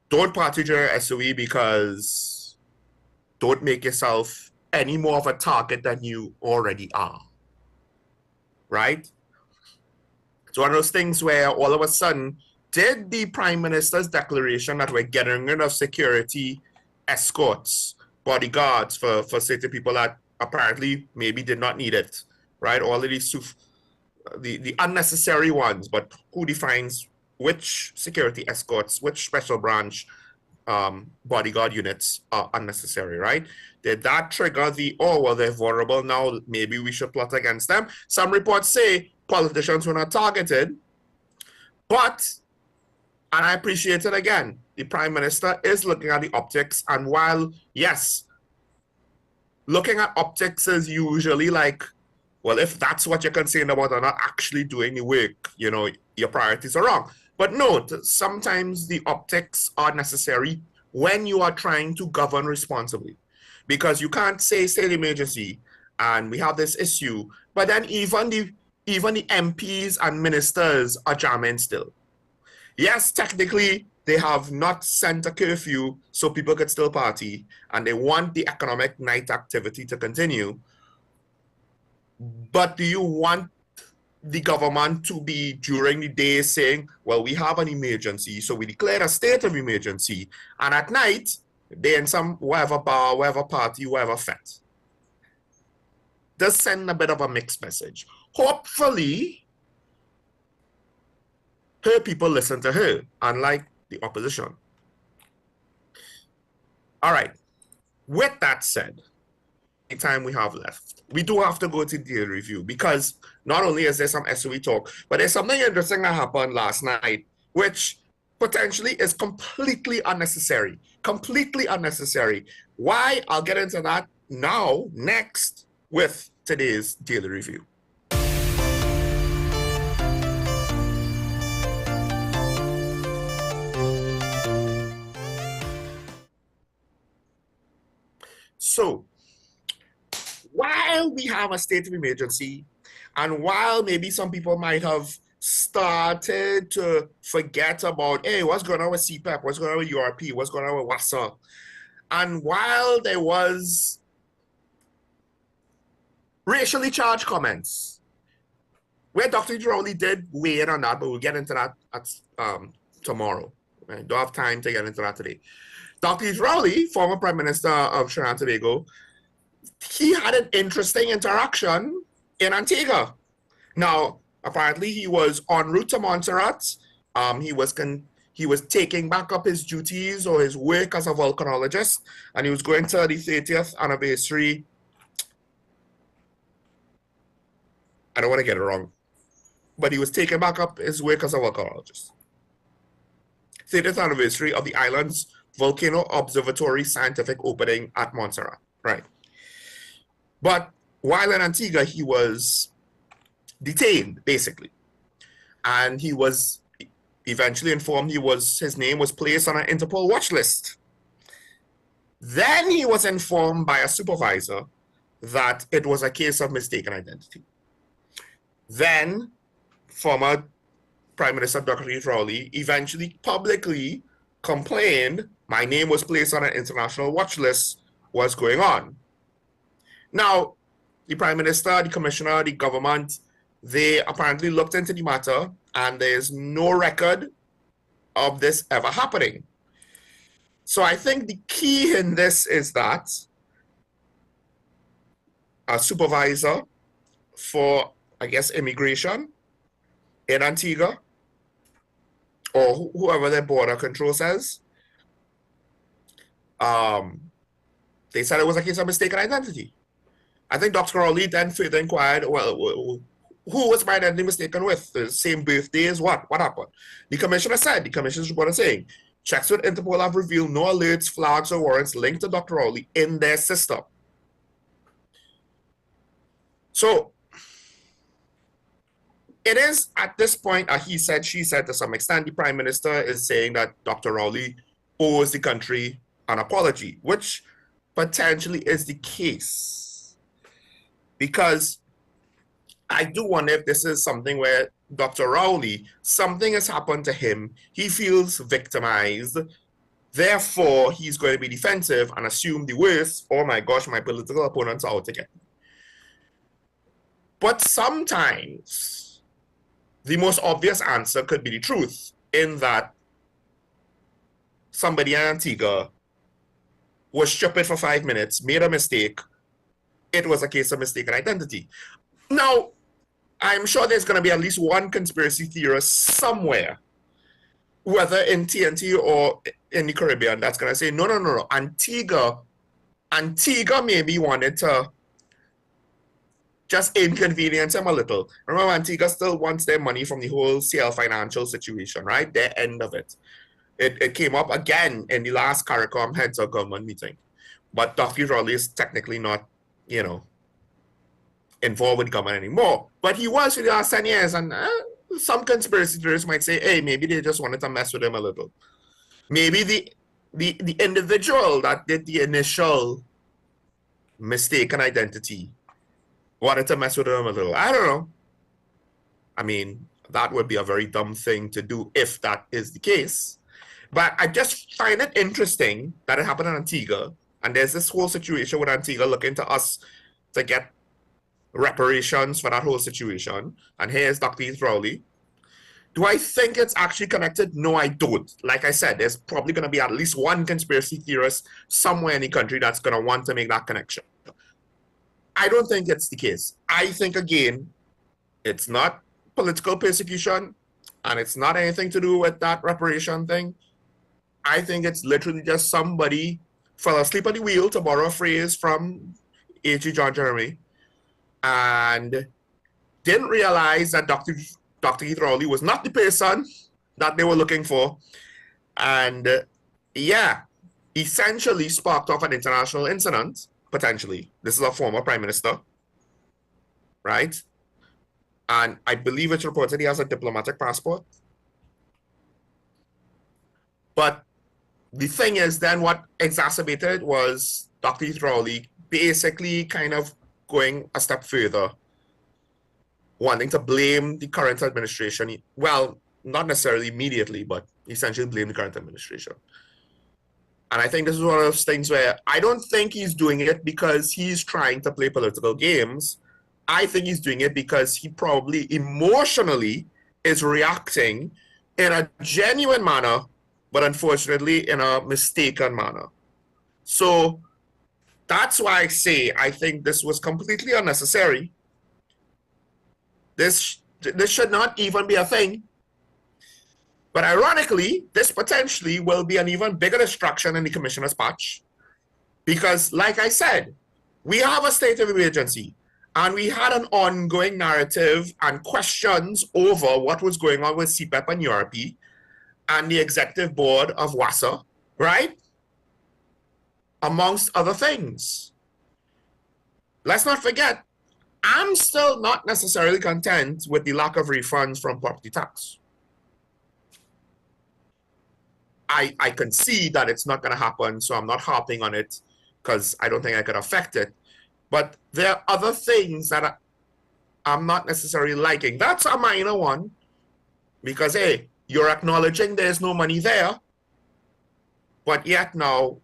don't party during SOE because don't make yourself any more of a target than you already are, right? It's one of those things where all of a sudden, did the Prime Minister's declaration that we're getting rid of security escorts, bodyguards for certain people that apparently maybe did not need it, right? All of these, the unnecessary ones, but who defines which security escorts, which special branch bodyguard units are unnecessary, right? Did that trigger the, oh, well, they're vulnerable now, maybe we should plot against them? Some reports say politicians were not targeted, but, and I appreciate it again, the Prime Minister is looking at the optics, and while, yes, looking at optics is usually like, well, if that's what you're concerned about or not actually doing the work, you know, your priorities are wrong. But no, sometimes the optics are necessary when you are trying to govern responsibly. Because you can't say state of emergency and we have this issue, but then even the MPs and ministers are jamming still. Yes, technically, they have not sent a curfew so people could still party, and they want the economic night activity to continue. But do you want the government to be during the day saying, well, we have an emergency, so we declare a state of emergency, and at night, they're in some whatever bar, whatever party, whatever fete? Does send a bit of a mixed message. Hopefully, her people listen to her, unlike the opposition. All right. With that said, the time we have left, we do have to go to the review, because not only is there some SOE talk, but there's something interesting that happened last night, which potentially is completely unnecessary. Completely unnecessary. Why? I'll get into that now, next, with today's daily review. So, while we have a state of emergency, and while maybe some people might have started to forget about, hey, what's going on with CPEP, what's going on with URP, what's going on with WASA, and while there was racially charged comments, where Dr. Rowley did weigh in on that, but we'll get into that at, tomorrow. I don't have time to get into that today. Dr. Rowley, former Prime Minister of Trinidad and Tobago, he had an interesting interaction in Antigua. Now, apparently he was en route to Montserrat. He was taking back up his duties or his work as a volcanologist, and he was going to the 30th anniversary. I don't want to get it wrong, but he was taking back up his work as a volcanologist. 30th anniversary of the island's Volcano Observatory scientific opening at Montserrat, right? But while in Antigua, he was detained, basically. And he was eventually informed his name was placed on an Interpol watch list. Then he was informed by a supervisor that it was a case of mistaken identity. Then former Prime Minister Dr. Rowley eventually publicly complained, my name was placed on an international watch list, what's going on? Now, the Prime Minister, the Commissioner, the government, they apparently looked into the matter, and there's no record of this ever happening. So I think the key in this is that a supervisor for, I guess, immigration in Antigua, or whoever their border control says, they said it was a case of mistaken identity. I think Dr. Rowley then further inquired, well, who was my identity mistaken with? The same birthday as what? What happened? The commissioner said, the commissioner's report is saying, checks with Interpol have revealed no alerts, flags, or warrants linked to Dr. Rowley in their system. So it is at this point a he said, she said to some extent. The Prime Minister is saying that Dr. Rowley owes the country an apology, which potentially is the case. Because I do wonder if this is something where Dr. Rowley, something has happened to him, he feels victimized, therefore he's going to be defensive and assume the worst. Oh my gosh, my political opponents are out to get me. But sometimes the most obvious answer could be the truth, in that somebody in Antigua was stupid for 5 minutes, made a mistake. It was a case of mistaken identity. Now, I'm sure there's going to be at least one conspiracy theorist somewhere, whether in TNT or in the Caribbean, that's going to say, no. Antigua maybe wanted to just inconvenience him a little. Remember, Antigua still wants their money from the whole CL financial situation, right? Their end of it. It came up again in the last CARICOM heads of government meeting. But Dr. Rowley is technically not, involved with government anymore. But he was for the last 10 years, and some conspiracy theorists might say, hey, maybe they just wanted to mess with him a little. Maybe the individual that did the initial mistaken identity wanted to mess with him a little. I don't know. I mean, that would be a very dumb thing to do if that is the case. But I just find it interesting that it happened in Antigua, and there's this whole situation with Antigua looking to us to get reparations for that whole situation. And here's Dr. Rowley. Do I think it's actually connected? No, I don't. Like I said, there's probably going to be at least one conspiracy theorist somewhere in the country that's going to want to make that connection. I don't think it's the case. I think, again, it's not political persecution, and it's not anything to do with that reparation thing. I think it's literally just somebody fell asleep at the wheel, to borrow a phrase from A.G. John Jeremy, and didn't realize that Dr. Keith Rowley was not the person that they were looking for. And essentially sparked off an international incident, potentially. This is a former prime minister, right? And I believe it's reported he has a diplomatic passport. But the thing is, then what exacerbated was Dr. Keith Rowley basically kind of going a step further, wanting to blame the current administration. Well, not necessarily immediately, but essentially blame the current administration. And I think this is one of those things where I don't think he's doing it because he's trying to play political games. I think he's doing it because he probably emotionally is reacting in a genuine manner, but unfortunately in a mistaken manner. So that's why I say I think this was completely unnecessary. This should not even be a thing. But ironically, this potentially will be an even bigger distraction in the commissioner's patch. Because, like I said, we have a state of emergency, and we had an ongoing narrative and questions over what was going on with CPEP and URP and the executive board of WASA, right? Amongst other things. Let's not forget, I'm still not necessarily content with the lack of refunds from property tax. I can see that it's not going to happen, so I'm not harping on it because I don't think I could affect it. But there are other things that I'm not necessarily liking. That's a minor one because, hey, you're acknowledging there's no money there, but yet now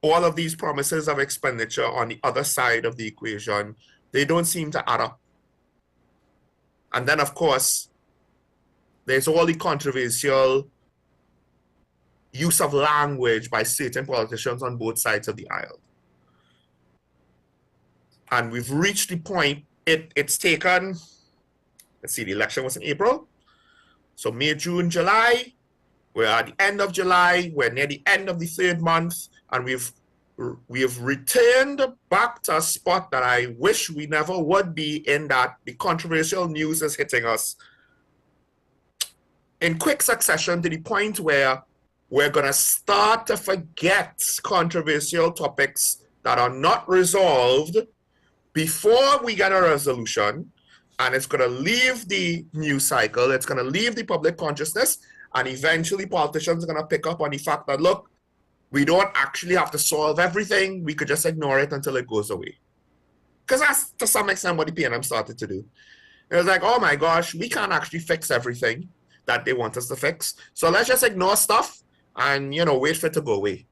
all of these promises of expenditure on the other side of the equation they don't seem to add up. And then, of course, there's all the controversial use of language by certain politicians on both sides of the aisle. And we've reached the point, it's taken, let's see, the election was in April. So May, June, July, we're at the end of July, we're near the end of the third month, and we have returned back to a spot that I wish we never would be in, that the controversial news is hitting us in quick succession to the point where we're going to start to forget controversial topics that are not resolved before we get a resolution, and it's going to leave the news cycle, it's going to leave the public consciousness, and eventually politicians are going to pick up on the fact that, look, we don't actually have to solve everything. We could just ignore it until it goes away. Because that's to some extent what the PNM started to do. It was like, oh my gosh, we can't actually fix everything that they want us to fix. So let's just ignore stuff and, you know, wait for it to go away.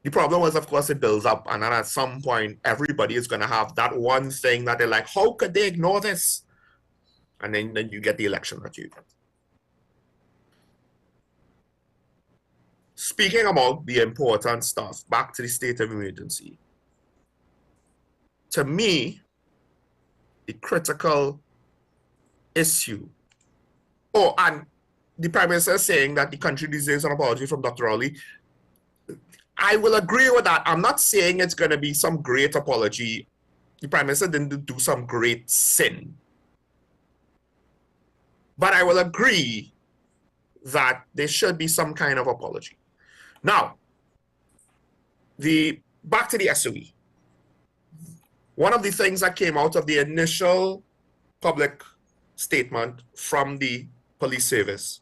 The problem was, of course, it builds up. And then at some point, everybody is going to have that one thing that they're like, how could they ignore this? And then you get the election that you get. Speaking about the important stuff, back to the state of emergency. To me, the critical issue. Oh, and the Prime Minister is saying that the country deserves an apology from Dr. Rowley. I will agree with that. I'm not saying it's going to be some great apology. The Prime Minister didn't do some great sin. But I will agree that there should be some kind of apology. Now, back to the SOE. One of the things that came out of the initial public statement from the police service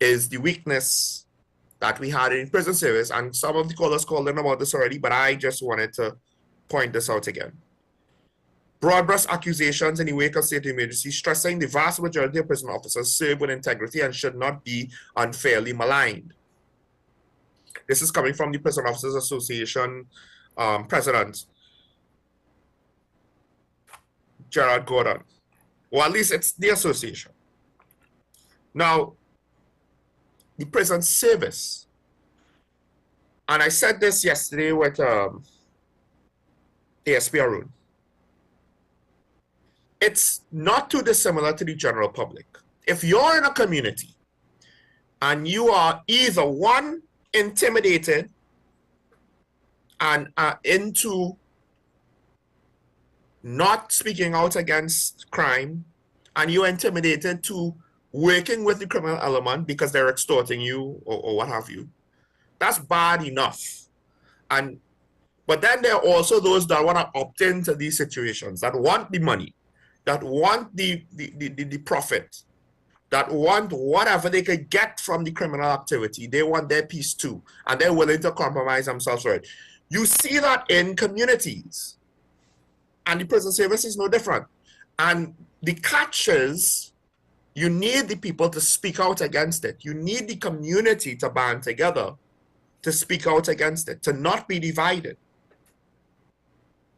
is the weakness that we had in prison service, and some of the callers called in about this already, but I just wanted to point this out again. Broad brush accusations in the wake of state emergency, stressing the vast majority of prison officers serve with integrity and should not be unfairly maligned. This is coming from the Prison Officers Association president, Gerard Gordon. Or at least it's the association. Now, the prison service, and I said this yesterday with ASP Arun, it's not too dissimilar to the general public. If you're in a community and you are either one, intimidated and into not speaking out against crime, and you're intimidated to working with the criminal element because they're extorting you or what have you, that's bad enough. But then there are also those that want to opt into these situations, that want the money, that want the profit, that want whatever they could get from the criminal activity. They want their piece too, and they're willing to compromise themselves for it. You see that in communities, and the prison service is no different. And the catch is, you need the people to speak out against it. You need the community to band together to speak out against it, to not be divided.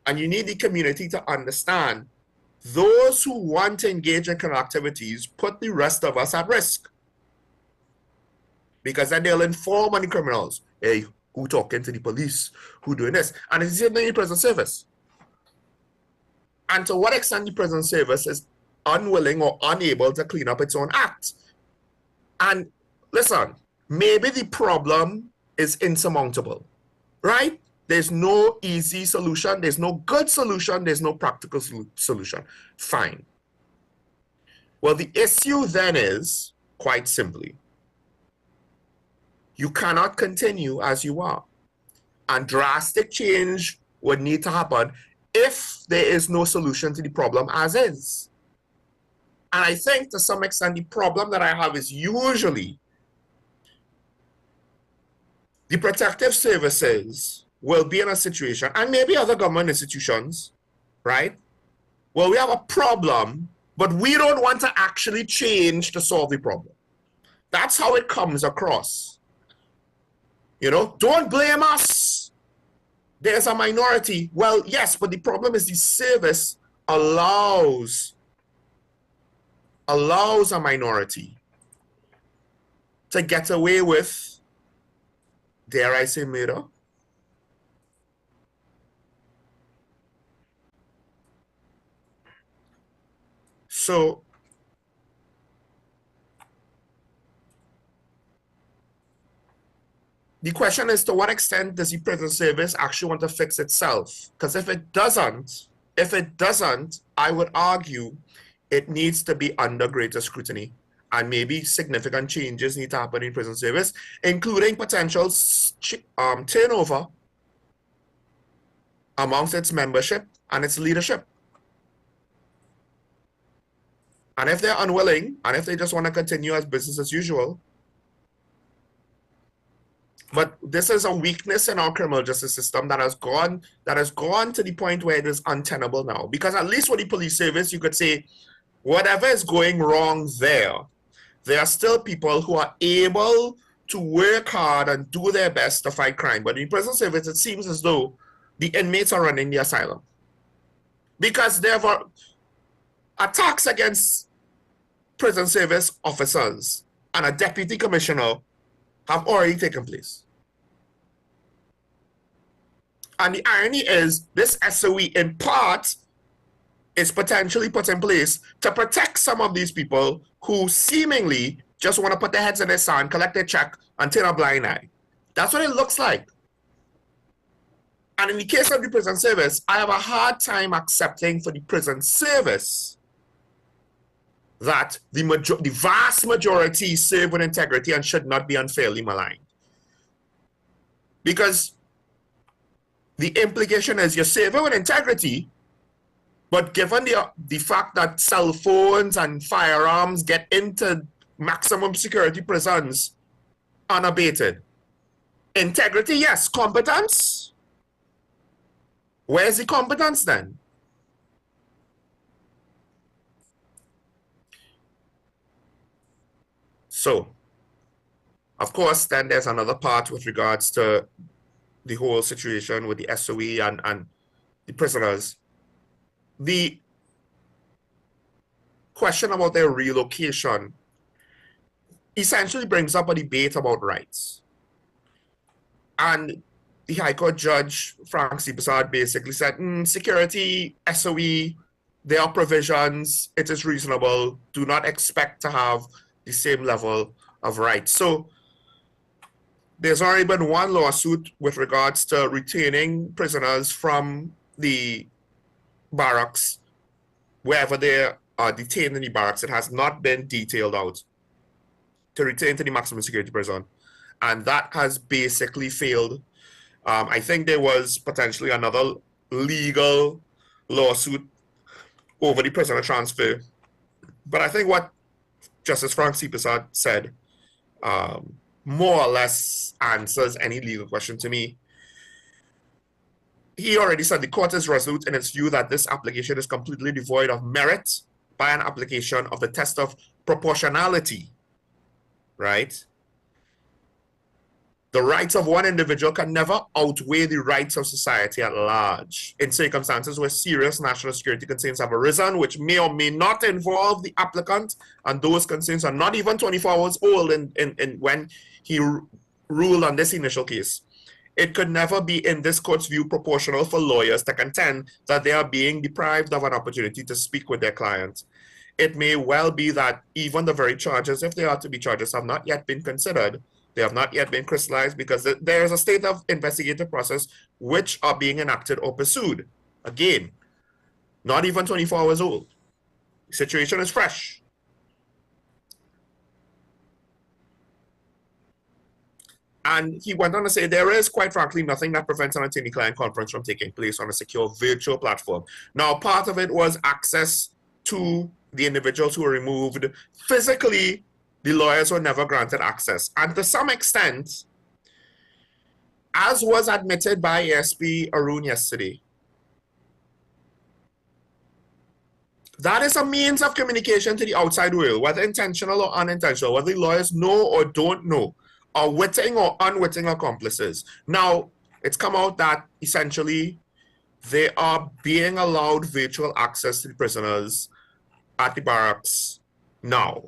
And you need the community to understand those who want to engage in criminal activities put the rest of us at risk. Because then they'll inform on the criminals. Hey, who talking to the police? Who doing this? And it's the same thing in the prison service. And to what extent the prison service is unwilling or unable to clean up its own act. And listen, maybe the problem is insurmountable, right? There's no easy solution. There's no good solution. There's no practical solution. Fine. Well, the issue then is, quite simply, you cannot continue as you are. And drastic change would need to happen if there is no solution to the problem as is. And I think to some extent the problem that I have is usually the protective services will be in a situation, and maybe other government institutions, right? Well, we have a problem, but we don't want to actually change to solve the problem. That's how it comes across. You know, don't blame us. there's a minority. Well, yes, but the problem is the service allows a minority to get away with, dare I say, murder. So the question is, to what extent does the prison service actually want to fix itself? Because if it doesn't, I would argue it needs to be under greater scrutiny, and maybe significant changes need to happen in prison service, including potential turnover amongst its membership and its leadership. And if they're unwilling, and if they just want to continue as business as usual, but this is a weakness in our criminal justice system that has gone to the point where it is untenable now. Because at least with the police service, you could say, whatever is going wrong there are still people who are able to work hard and do their best to fight crime. But in prison service, it seems as though the inmates are running the asylum. Because there were attacks against prison service officers and a deputy commissioner have already taken place. And the irony is, this SOE in part is potentially put in place to protect some of these people who seemingly just want to put their heads in the sand, collect their check, and turn a blind eye. That's what it looks like. And in the case of the prison service, I have a hard time accepting for the prison service that the vast majority serve with integrity and should not be unfairly maligned. Because the implication is you're serving with integrity, but given the fact that cell phones and firearms get into maximum security prisons unabated. Integrity, yes. Competence? Where's the competence then? So, of course, then there's another part with regards to the whole situation with the SOE and the prisoners. The question about their relocation essentially brings up a debate about rights. And the High Court Judge, Frank C. Prasad, basically said, security, SOE, there are provisions, it is reasonable, do not expect to have the same level of rights. So there's already been one lawsuit with regards to retaining prisoners from the barracks, wherever they are detained in the barracks. It has not been detailed out to retain to the maximum security prison. And that has basically failed. I think there was potentially another legal lawsuit over the prisoner transfer. But I think what Justice Frank C. Prasad said more or less answers any legal question to me. He already said the court is resolute in its view that this application is completely devoid of merit by an application of the test of proportionality, right? The rights of one individual can never outweigh the rights of society at large in circumstances where serious national security concerns have arisen, which may or may not involve the applicant, and those concerns are not even 24 hours old when he ruled on this initial case. It could never be, in this court's view, proportional for lawyers to contend that they are being deprived of an opportunity to speak with their clients. It may well be that even the very charges, if they are to be charges, have not yet been considered. They have not yet been crystallized because there is a state of investigative process which are being enacted or pursued. Again, not even 24 hours old. The situation is fresh. And he went on to say, there is, quite frankly, nothing that prevents an attorney-client conference from taking place on a secure virtual platform. Now, part of it was access to the individuals who were removed. Physically, the lawyers were never granted access. And to some extent, as was admitted by ASP Arun yesterday, that is a means of communication to the outside world, whether intentional or unintentional, whether the lawyers know or don't know, are witting or unwitting accomplices. Now, it's come out that essentially they are being allowed virtual access to the prisoners at the barracks now.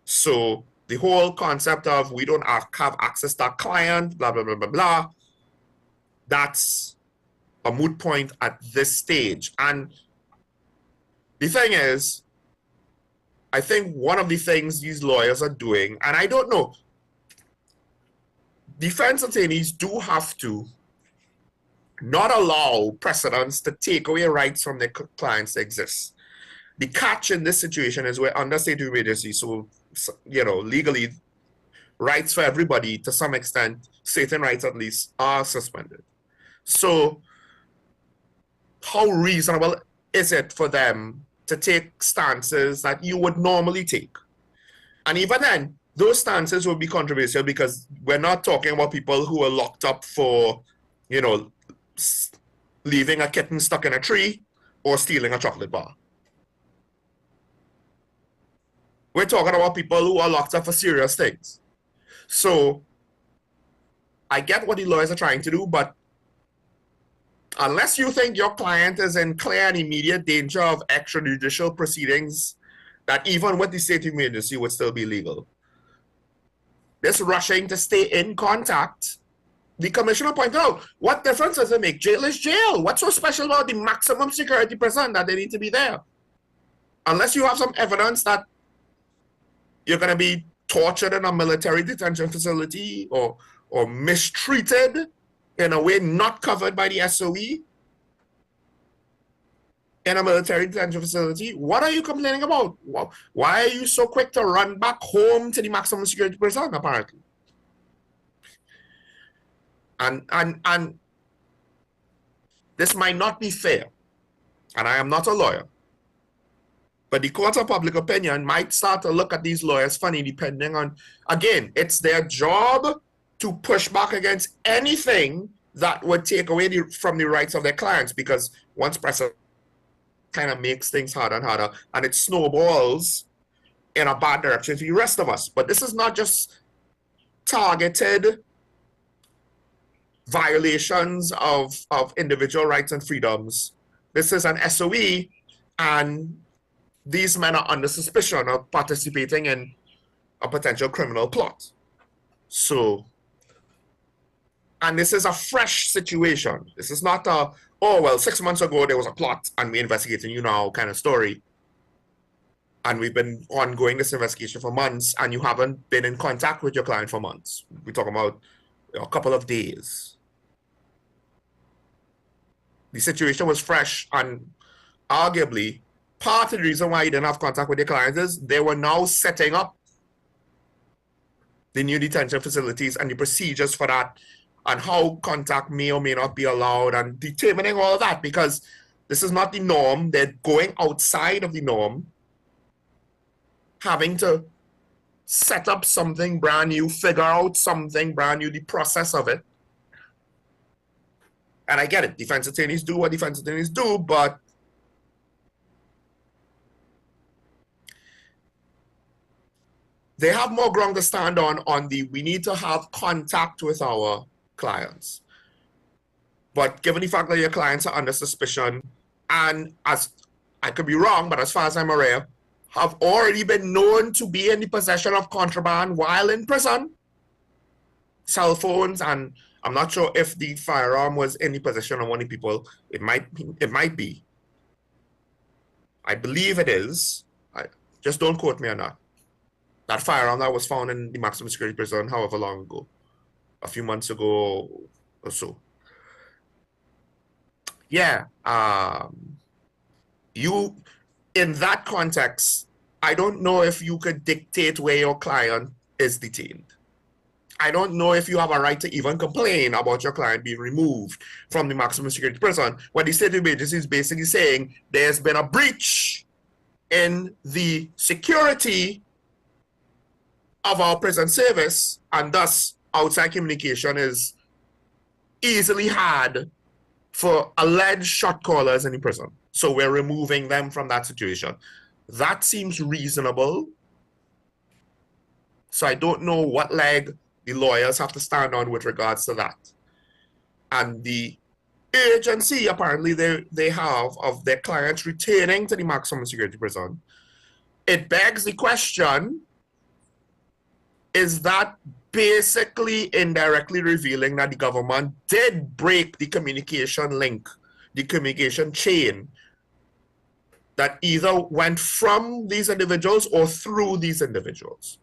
So the whole concept of we don't have access to our client, blah, blah, blah, blah, blah, that's a moot point at this stage. And the thing is, I think one of the things these lawyers are doing, and I don't know, defense attorneys do have to not allow precedents to take away rights from their clients to exist. The catch in this situation is we're under state of emergency, so, you know, legally, rights for everybody, to some extent, certain rights at least, are suspended. So how reasonable is it for them to take stances that you would normally take? And even then, those stances will be controversial because we're not talking about people who are locked up for, you know, leaving a kitten stuck in a tree or stealing a chocolate bar. We're talking about people who are locked up for serious things. So I get what the lawyers are trying to do, but unless you think your client is in clear and immediate danger of extrajudicial proceedings that even with the state of emergency would still be legal, this rushing to stay in contact, the commissioner pointed out, what difference does it make? Jail is jail. What's so special about the maximum security prison that they need to be there? Unless you have some evidence that you're going to be tortured in a military detention facility or mistreated in a way not covered by the SOE in a military detention facility, what are you complaining about? Why are you so quick to run back home to the maximum security prison, apparently? And this might not be fair, and I am not a lawyer, but the court of public opinion might start to look at these lawyers funny depending on, again, it's their job to push back against anything that would take away from the rights of their clients, because once precedent kind of makes things harder and harder, and it snowballs in a bad direction for the rest of us. But this is not just targeted violations of individual rights and freedoms. This is an SOE, and these men are under suspicion of participating in a potential criminal plot. So, and this is a fresh situation. This is not a, oh, well, 6 months ago there was a plot and we're investigating you now kind of story. And we've been ongoing this investigation for months and you haven't been in contact with your client for months. We're talking about a couple of days. The situation was fresh, and arguably part of the reason why you didn't have contact with your clients is they were now setting up the new detention facilities and the procedures for that, and how contact may or may not be allowed, and determining all of that, because this is not the norm. They're going outside of the norm, having to set up something brand new, figure out something brand new, the process of it. And I get it, defense attorneys do what defense attorneys do, but they have more ground to stand on the, we need to have contact with our clients. But given the fact that your clients are under suspicion, and as I could be wrong, but as far as I'm aware, have already been known to be in the possession of contraband while in prison, cell phones, and I'm not sure if the firearm was in the possession of one of the people. It might be. I believe it is. Just don't quote me on that. That firearm that was found in the maximum security prison however long ago, a few months ago or so. Yeah, you, in that context, I don't know if you could dictate where your client is detained. I don't know if you have a right to even complain about your client being removed from the maximum security prison, when the state of emergency is basically saying there's been a breach in the security of our prison service, and thus outside communication is easily had for alleged shot callers in the prison. So we're removing them from that situation. That seems reasonable. So I don't know what leg the lawyers have to stand on with regards to that. and the urgency apparently they have of their clients returning to the maximum security prison, it begs the question, is that basically indirectly revealing that the government did break the communication link, the communication chain that either went from these individuals or through these individuals?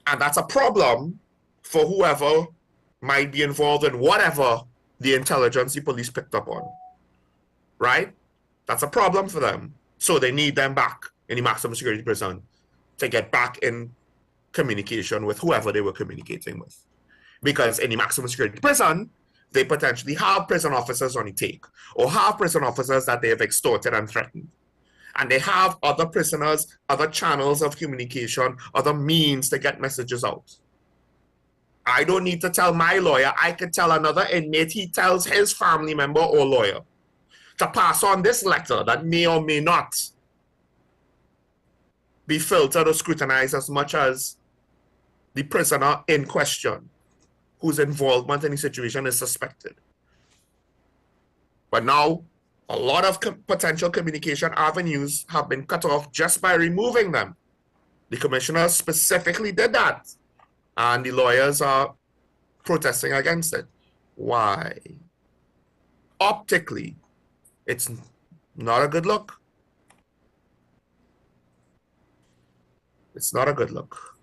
And that's a problem for whoever might be involved in whatever the intelligence, the police picked up on, right? That's a problem for them. So they need them back in the maximum security prison to get back in communication with whoever they were communicating with. Because in the maximum security prison, they potentially have prison officers on the take, or have prison officers that they have extorted and threatened. And they have other prisoners, other channels of communication, other means to get messages out. I don't need to tell my lawyer. I could tell another inmate. He tells his family member or lawyer to pass on this letter that may or may not be filtered or scrutinized as much as the prisoner in question, whose involvement in the situation is suspected. But now, a lot of potential communication avenues have been cut off just by removing them. The commissioner specifically did that, and the lawyers are protesting against it. Why? Optically, it's not a good look. It's not a good look.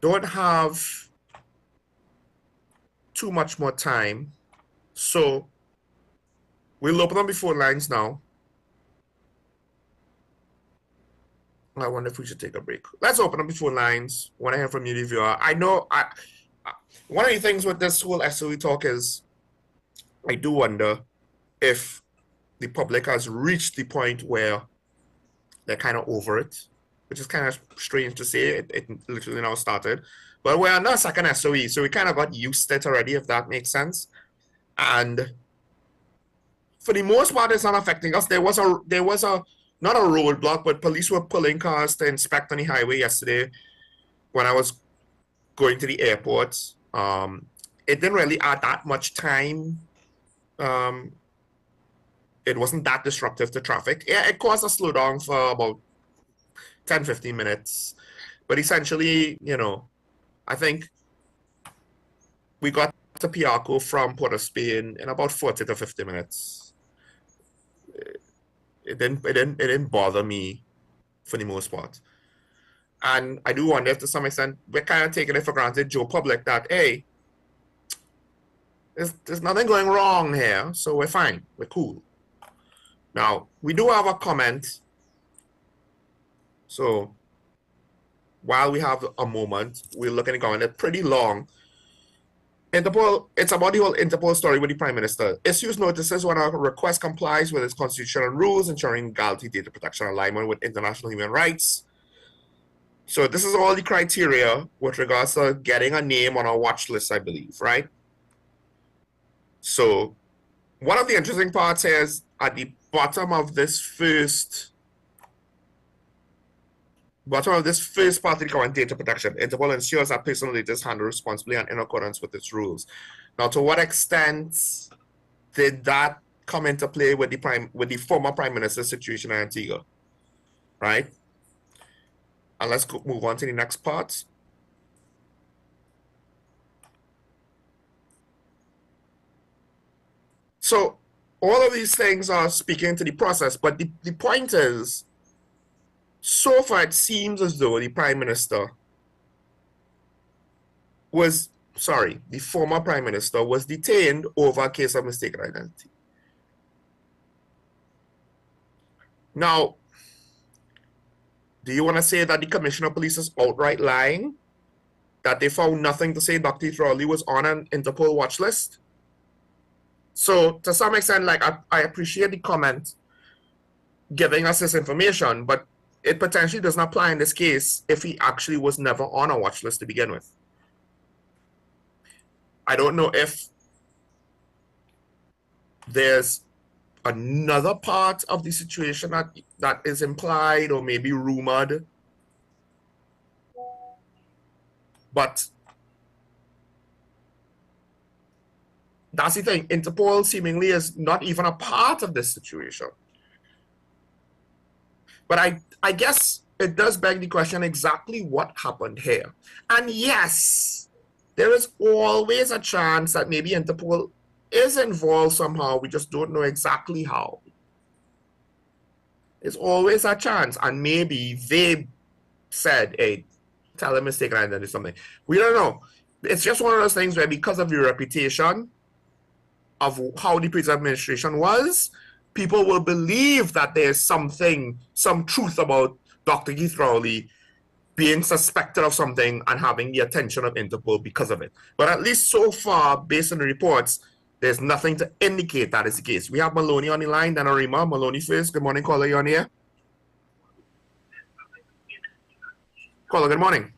Don't have too much more time, so we'll open up the phone lines now. I wonder if we should take a break. Let's open up the phone lines. Want to hear from you, the viewer. I know one of the things with this whole SOE talk is I do wonder if the public has reached the point where they're kind of over it, which is kind of strange to say. It literally now started. But we're under a second SOE, so we kind of got used to it already, if that makes sense. And for the most part, it's not affecting us. There was a not a roadblock, but police were pulling cars to inspect on the highway yesterday when I was going to the airport. It didn't really add that much time. It wasn't that disruptive to traffic. Yeah, it caused a slowdown for about 10-15 minutes. But essentially, you know, I think we got to Piarco from Port of Spain in about 40 to 50 minutes. It didn't bother me for the most part. And I do wonder if to some extent we're kind of taking it for granted, Joe Public, that, hey, there's nothing going wrong here, so we're fine, we're cool. Now, we do have a comment. So while we have a moment, we're looking at going it pretty long. Interpol, it's about the whole Interpol story with the Prime Minister. Issues notices when a request complies with its constitutional rules, ensuring legality, data protection, alignment with international human rights. So this is all the criteria with regards to getting a name on a watch list, I believe, right? So one of the interesting parts here is at the bottom of this first part of the comment, data protection. Interpol ensures that personal data is handled responsibly and in accordance with its rules. Now, to what extent did that come into play with the former Prime Minister's situation in Antigua, right? And let's move on to the next part. So all of these things are speaking to the process, but the point is, so far it seems as though the Prime Minister was, the former Prime Minister was detained over a case of mistaken identity. Now, do you want to say that the Commissioner of Police is outright lying? That they found nothing to say Dr. Rowley was on an Interpol watch list? So, to some extent, like, I appreciate the comment giving us this information, but it potentially does not apply in this case if he actually was never on a watch list to begin with. I don't know if there's another part of the situation that is implied or maybe rumored. But that's the thing. Interpol seemingly is not even a part of this situation. But I guess it does beg the question exactly what happened here. And yes, there is always a chance that maybe Interpol is involved somehow. We just don't know exactly how. There's always a chance. And maybe they said, hey, tell them mistaken identity or something. We don't know. It's just one of those things where because of the reputation of how the previous administration was, people will believe that there's something, some truth about Dr. Keith Rowley being suspected of something and having the attention of Interpol because of it. But at least so far, based on the reports, there's nothing to indicate that is the case. We have Maloney on the line, then Arima. Maloney first. Good morning, caller. You on here? Caller, good morning.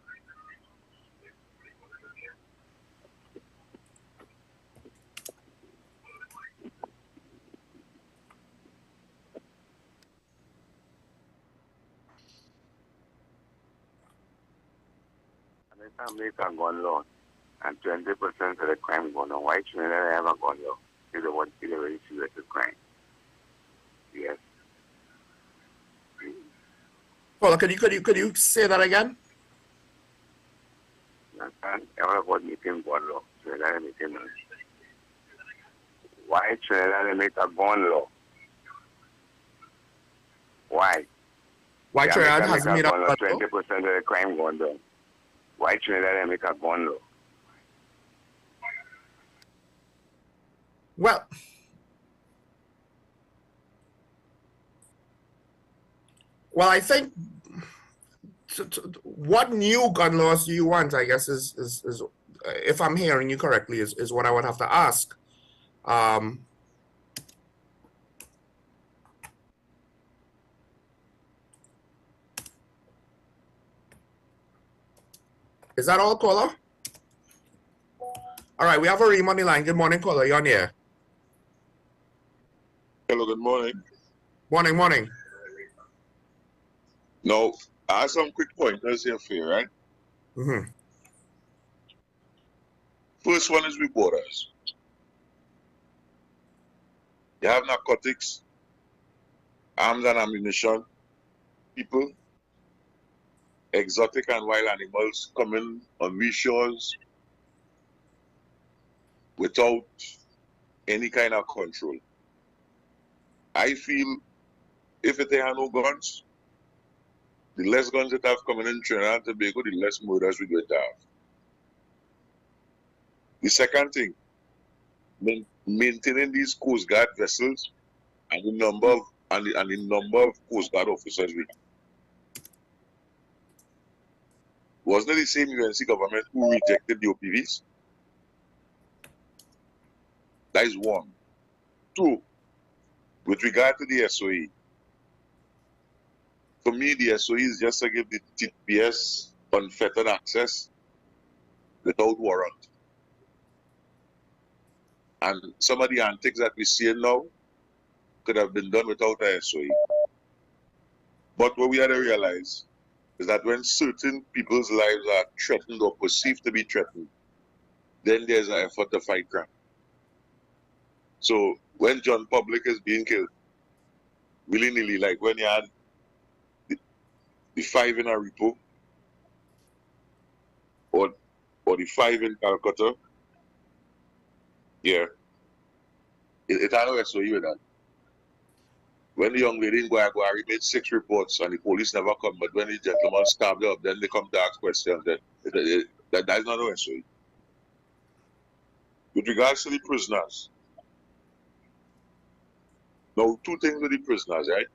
Make a gun law and 20% of the crime going on. Why shouldn't I have a gun law? Is the one thing very serious crime. Yes. Paula, could you say that again? Everybody making gun law. Why should I make a gun law? Why? Why Trinidad hasn't made a gun law? 20% of the crime going down. Why Trinidad make a gun law? Well, I think what new gun laws do you want? I guess is if I'm hearing you correctly, is what I would have to ask. Is that all, caller? All right, we have a Reem on the line. Good morning, caller. You're on here. Hello, good morning. Morning, morning. No, I have some quick pointers here for you, right? Mm-hmm. First one is with borders. You have narcotics, arms and ammunition, people, exotic and wild animals coming on we shores without any kind of control. I feel if it ain't no guns, the less guns that have coming in Trinidad and Tobago, the less murders we're going to have. The second thing, maintaining these Coast Guard vessels and the number of Coast Guard officers we have. Wasn't it the same UNC government who rejected the OPVs? That is one. Two, with regard to the SOE, for me, the SOE is just to give the TPS unfettered access without warrant. And some of the antics that we see now could have been done without a SOE. But what we had to realize is that when certain people's lives are threatened or perceived to be threatened, then there's an effort to fight crime. So when John Public is being killed, willy-nilly, like when you had the 5 in Aripo, or the 5 in Calcutta, yeah, it had no SOE with that. When the young lady in Guayagua made 6 reports and the police never come, but when the gentleman stabbed her up, then they come to ask questions. That is not no SOE. With regards to the prisoners, now 2 things with the prisoners, right?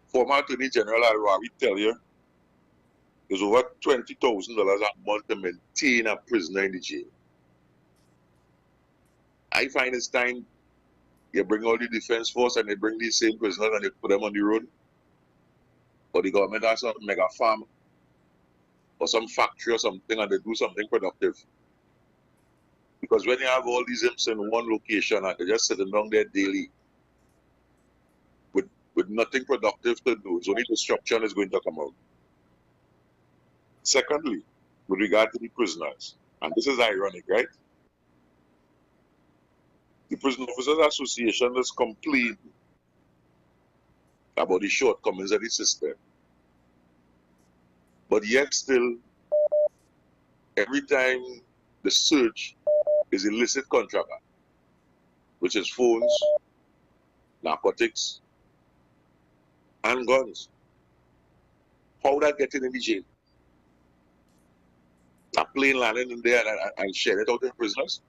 Former Attorney General Al-Rawi tell you there's over $20,000 a month to maintain a prisoner in the jail. I find it's time you bring all the defense force and they bring these same prisoners and they put them on the road. Or the government has some mega farm or some factory or something and they do something productive. Because when you have all these imps in one location and they're just sitting down there daily with nothing productive to do, it's only destruction is going to come out. Secondly, with regard to the prisoners, and this is ironic, right? The Prison Officers Association has complained about the shortcomings of the system. But yet still, every time the search is illicit contraband, which is phones, narcotics, and guns. How that getting in the jail? A plane landing in there and sharing it out to prisoners?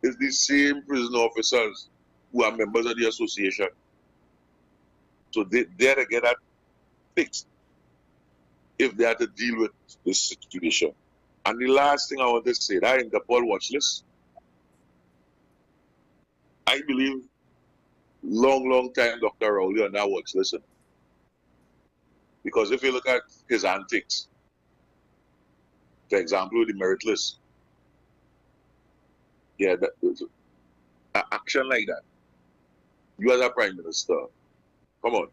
It's the same prison officers who are members of the association. So they're to get that fixed if they have to deal with this situation. And the last thing I want to say, that Interpol watch list, I believe long time Dr. Rowley on that watch list. Because if you look at his antics, for example, the merit list, yeah, an action like that, you as a prime minister, come on.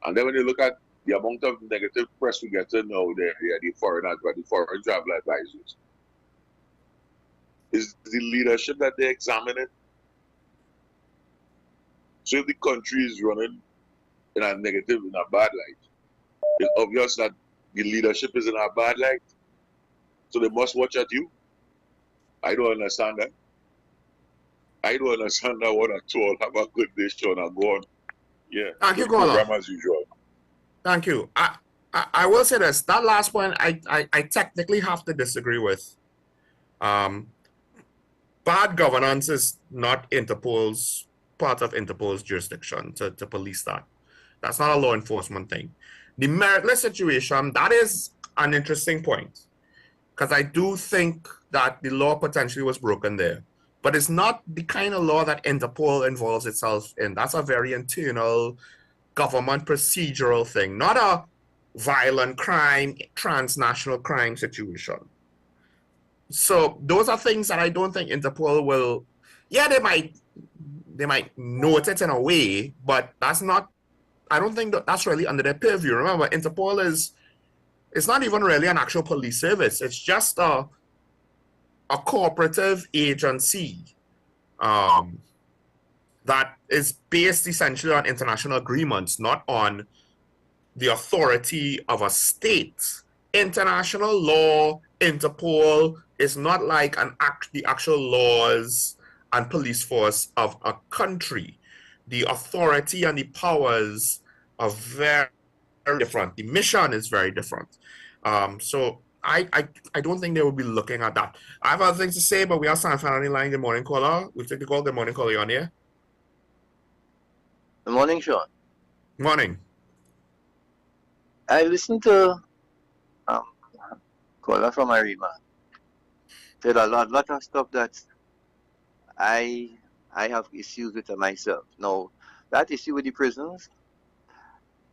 And then when you look at the amount of negative press we get to know, the foreign travel advisors, is the leadership that they're examining. So if the country is running in a negative, in a bad light, it's obvious that the leadership is in a bad light. So they must watch at you. I don't understand that. I don't understand that one at all. Have a good day, Sean, and go on. Yeah. Thank you, program as usual. Thank you. I will say this. That last point, I technically have to disagree with. Bad governance is not Interpol's part of Interpol's jurisdiction to police that. That's not a law enforcement thing. The meritless situation, that is an interesting point. Because I do think that the law potentially was broken there. But it's not the kind of law that Interpol involves itself in. That's a very internal government procedural thing, not a violent crime, transnational crime situation. So those are things that I don't think Interpol will, yeah, they might note it in a way, but that's not, I don't think that's really under their purview. Remember, Interpol it's not even really an actual police service. It's just a cooperative agency that is based essentially on international agreements, not on the authority of a state. International law, Interpol, is not like the actual laws and police force of a country. The authority and the powers are very different. The mission is very different. So I don't think they will be looking at that. I have other things to say, but we are standing on the line. Good morning, caller. We'll take the call. Good morning, caller. You on here? Good morning, Sean. Good morning. I listened to caller from Arima. Said a lot of stuff that I have issues with myself. Now, that issue with the prisons,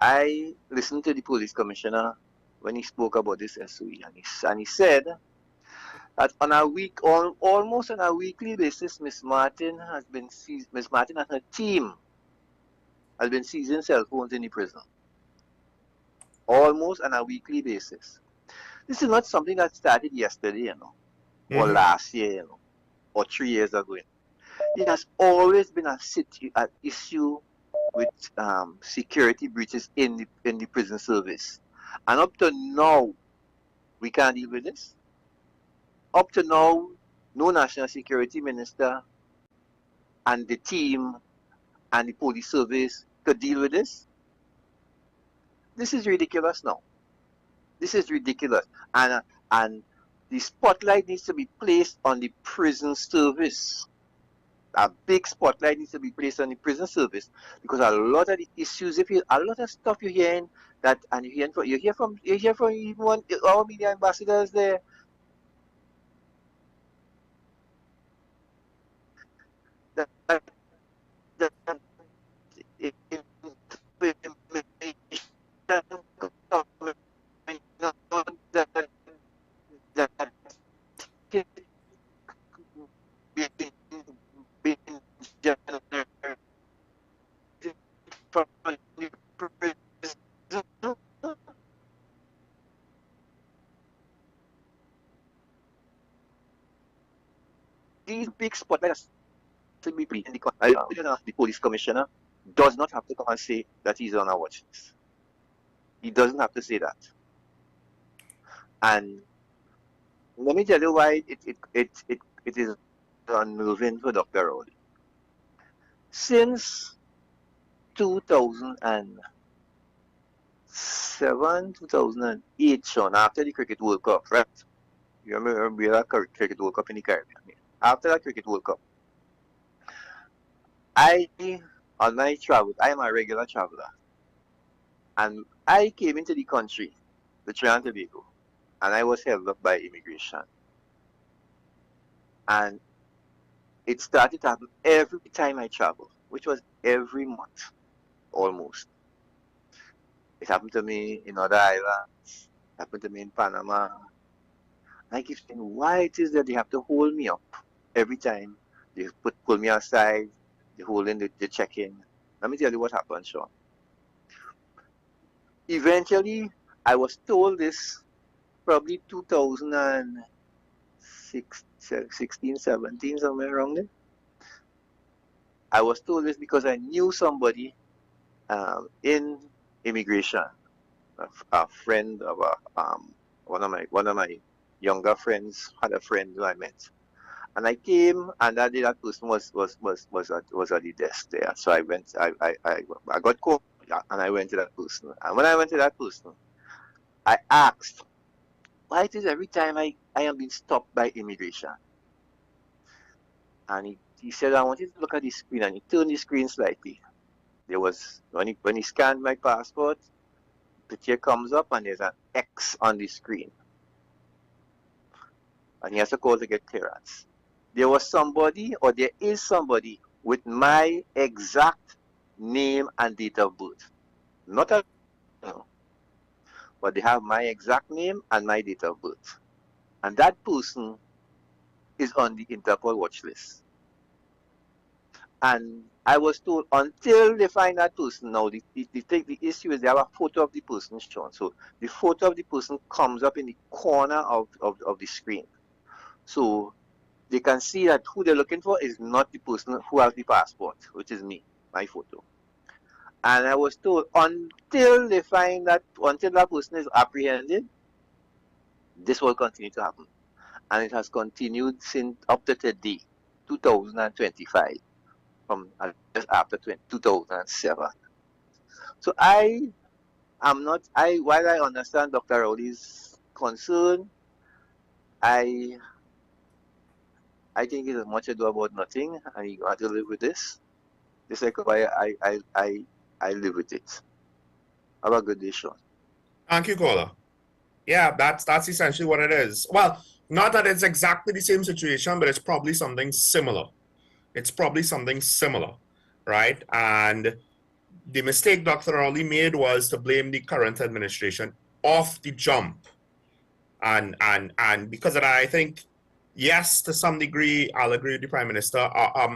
I listened to the police commissioner when he spoke about this SOE, and he said that on almost on a weekly basis, Miss Martin and her team has been seizing cell phones in the prison. Almost on a weekly basis. This is not something that started yesterday, or last year, or 3 years ago. It has always been an issue with security breaches in the prison service. And up to now, we can't deal with this. Up to now, no national security minister and the team and the police service could deal with this. This is ridiculous now. This is ridiculous. And the spotlight needs to be placed on the prison service. A big spotlight needs to be placed on the prison service, because a lot of the issues, a lot of stuff you're hearing that, and you hear from even one our media ambassadors there. big spotlight has to be put in the police commissioner does not have to come and say that he's on our watch list. He doesn't have to say that. And let me tell you why it is unnerving for Dr. Rowley. Since 2007, 2008, Sean, after the Cricket World Cup, right? You remember we had a Cricket World Cup in the Caribbean. After that Cricket World Cup, on my travel, I am a regular traveler. And I came into the country, the Trinidad and Tobago, and I was held up by immigration. And it started to happen every time I travel, which was every month, almost. It happened to me in other islands, it happened to me in Panama. And I keep saying, why it is that they have to hold me up every time. They pull me aside, they hold in, they check in. Let me tell you what happened, Sean. Eventually, I was told this probably 2016, 17, somewhere around there. I was told this because I knew somebody in immigration, a friend of one of my younger friends had a friend who I met, and I came, and that day that person was at the desk there. So I went, I got called, and I went to that person. And when I went to that person, I asked, why it is every time I am being stopped by immigration? And he said, I want you to look at the screen, and he turned the screen slightly. There was, when he scanned my passport, the picture comes up and there's an X on the screen. And he has to call to get clearance. There was somebody, or there is somebody, with my exact name and date of birth. Not a, but they have my exact name and my date of birth. And that person is on the Interpol watch list. And I was told until they find that person, now the issue is they have a photo of the person shown. So the photo of the person comes up in the corner of the screen. So they can see that who they're looking for is not the person who has the passport, which is me, my photo. And I was told until they find that, until that person is apprehended, this will continue to happen. And it has continued since up to today, 2025, from just after 2007. So while I understand Dr. Rowley's concern, I think it is much ado about nothing, and you got to live with this. Just like why I live with it. Have a good day, Sean. Thank you, caller. Yeah, that's essentially what it is. Well, not that it's exactly the same situation, but it's probably something similar. It's probably something similar, right? And the mistake Dr. Rowley made was to blame the current administration off the jump. And because of that, I think, yes, to some degree, I'll agree with the Prime Minister.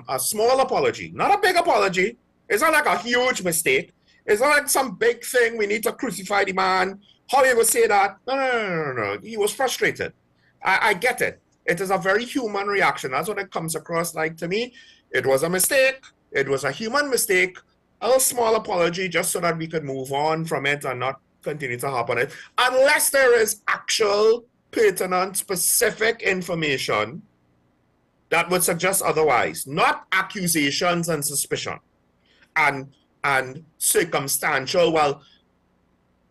A small apology, not a big apology. It's not like a huge mistake. It's not like some big thing. We need to crucify the man. How you would say that? No. He was frustrated. I get it. It is a very human reaction. That's what it comes across like to me. It was a mistake. It was a human mistake. A little small apology just so that we could move on from it and not continue to harp on it. Unless there is actual, pertinent, specific information that would suggest otherwise. Not accusations and suspicion. And circumstantial, well,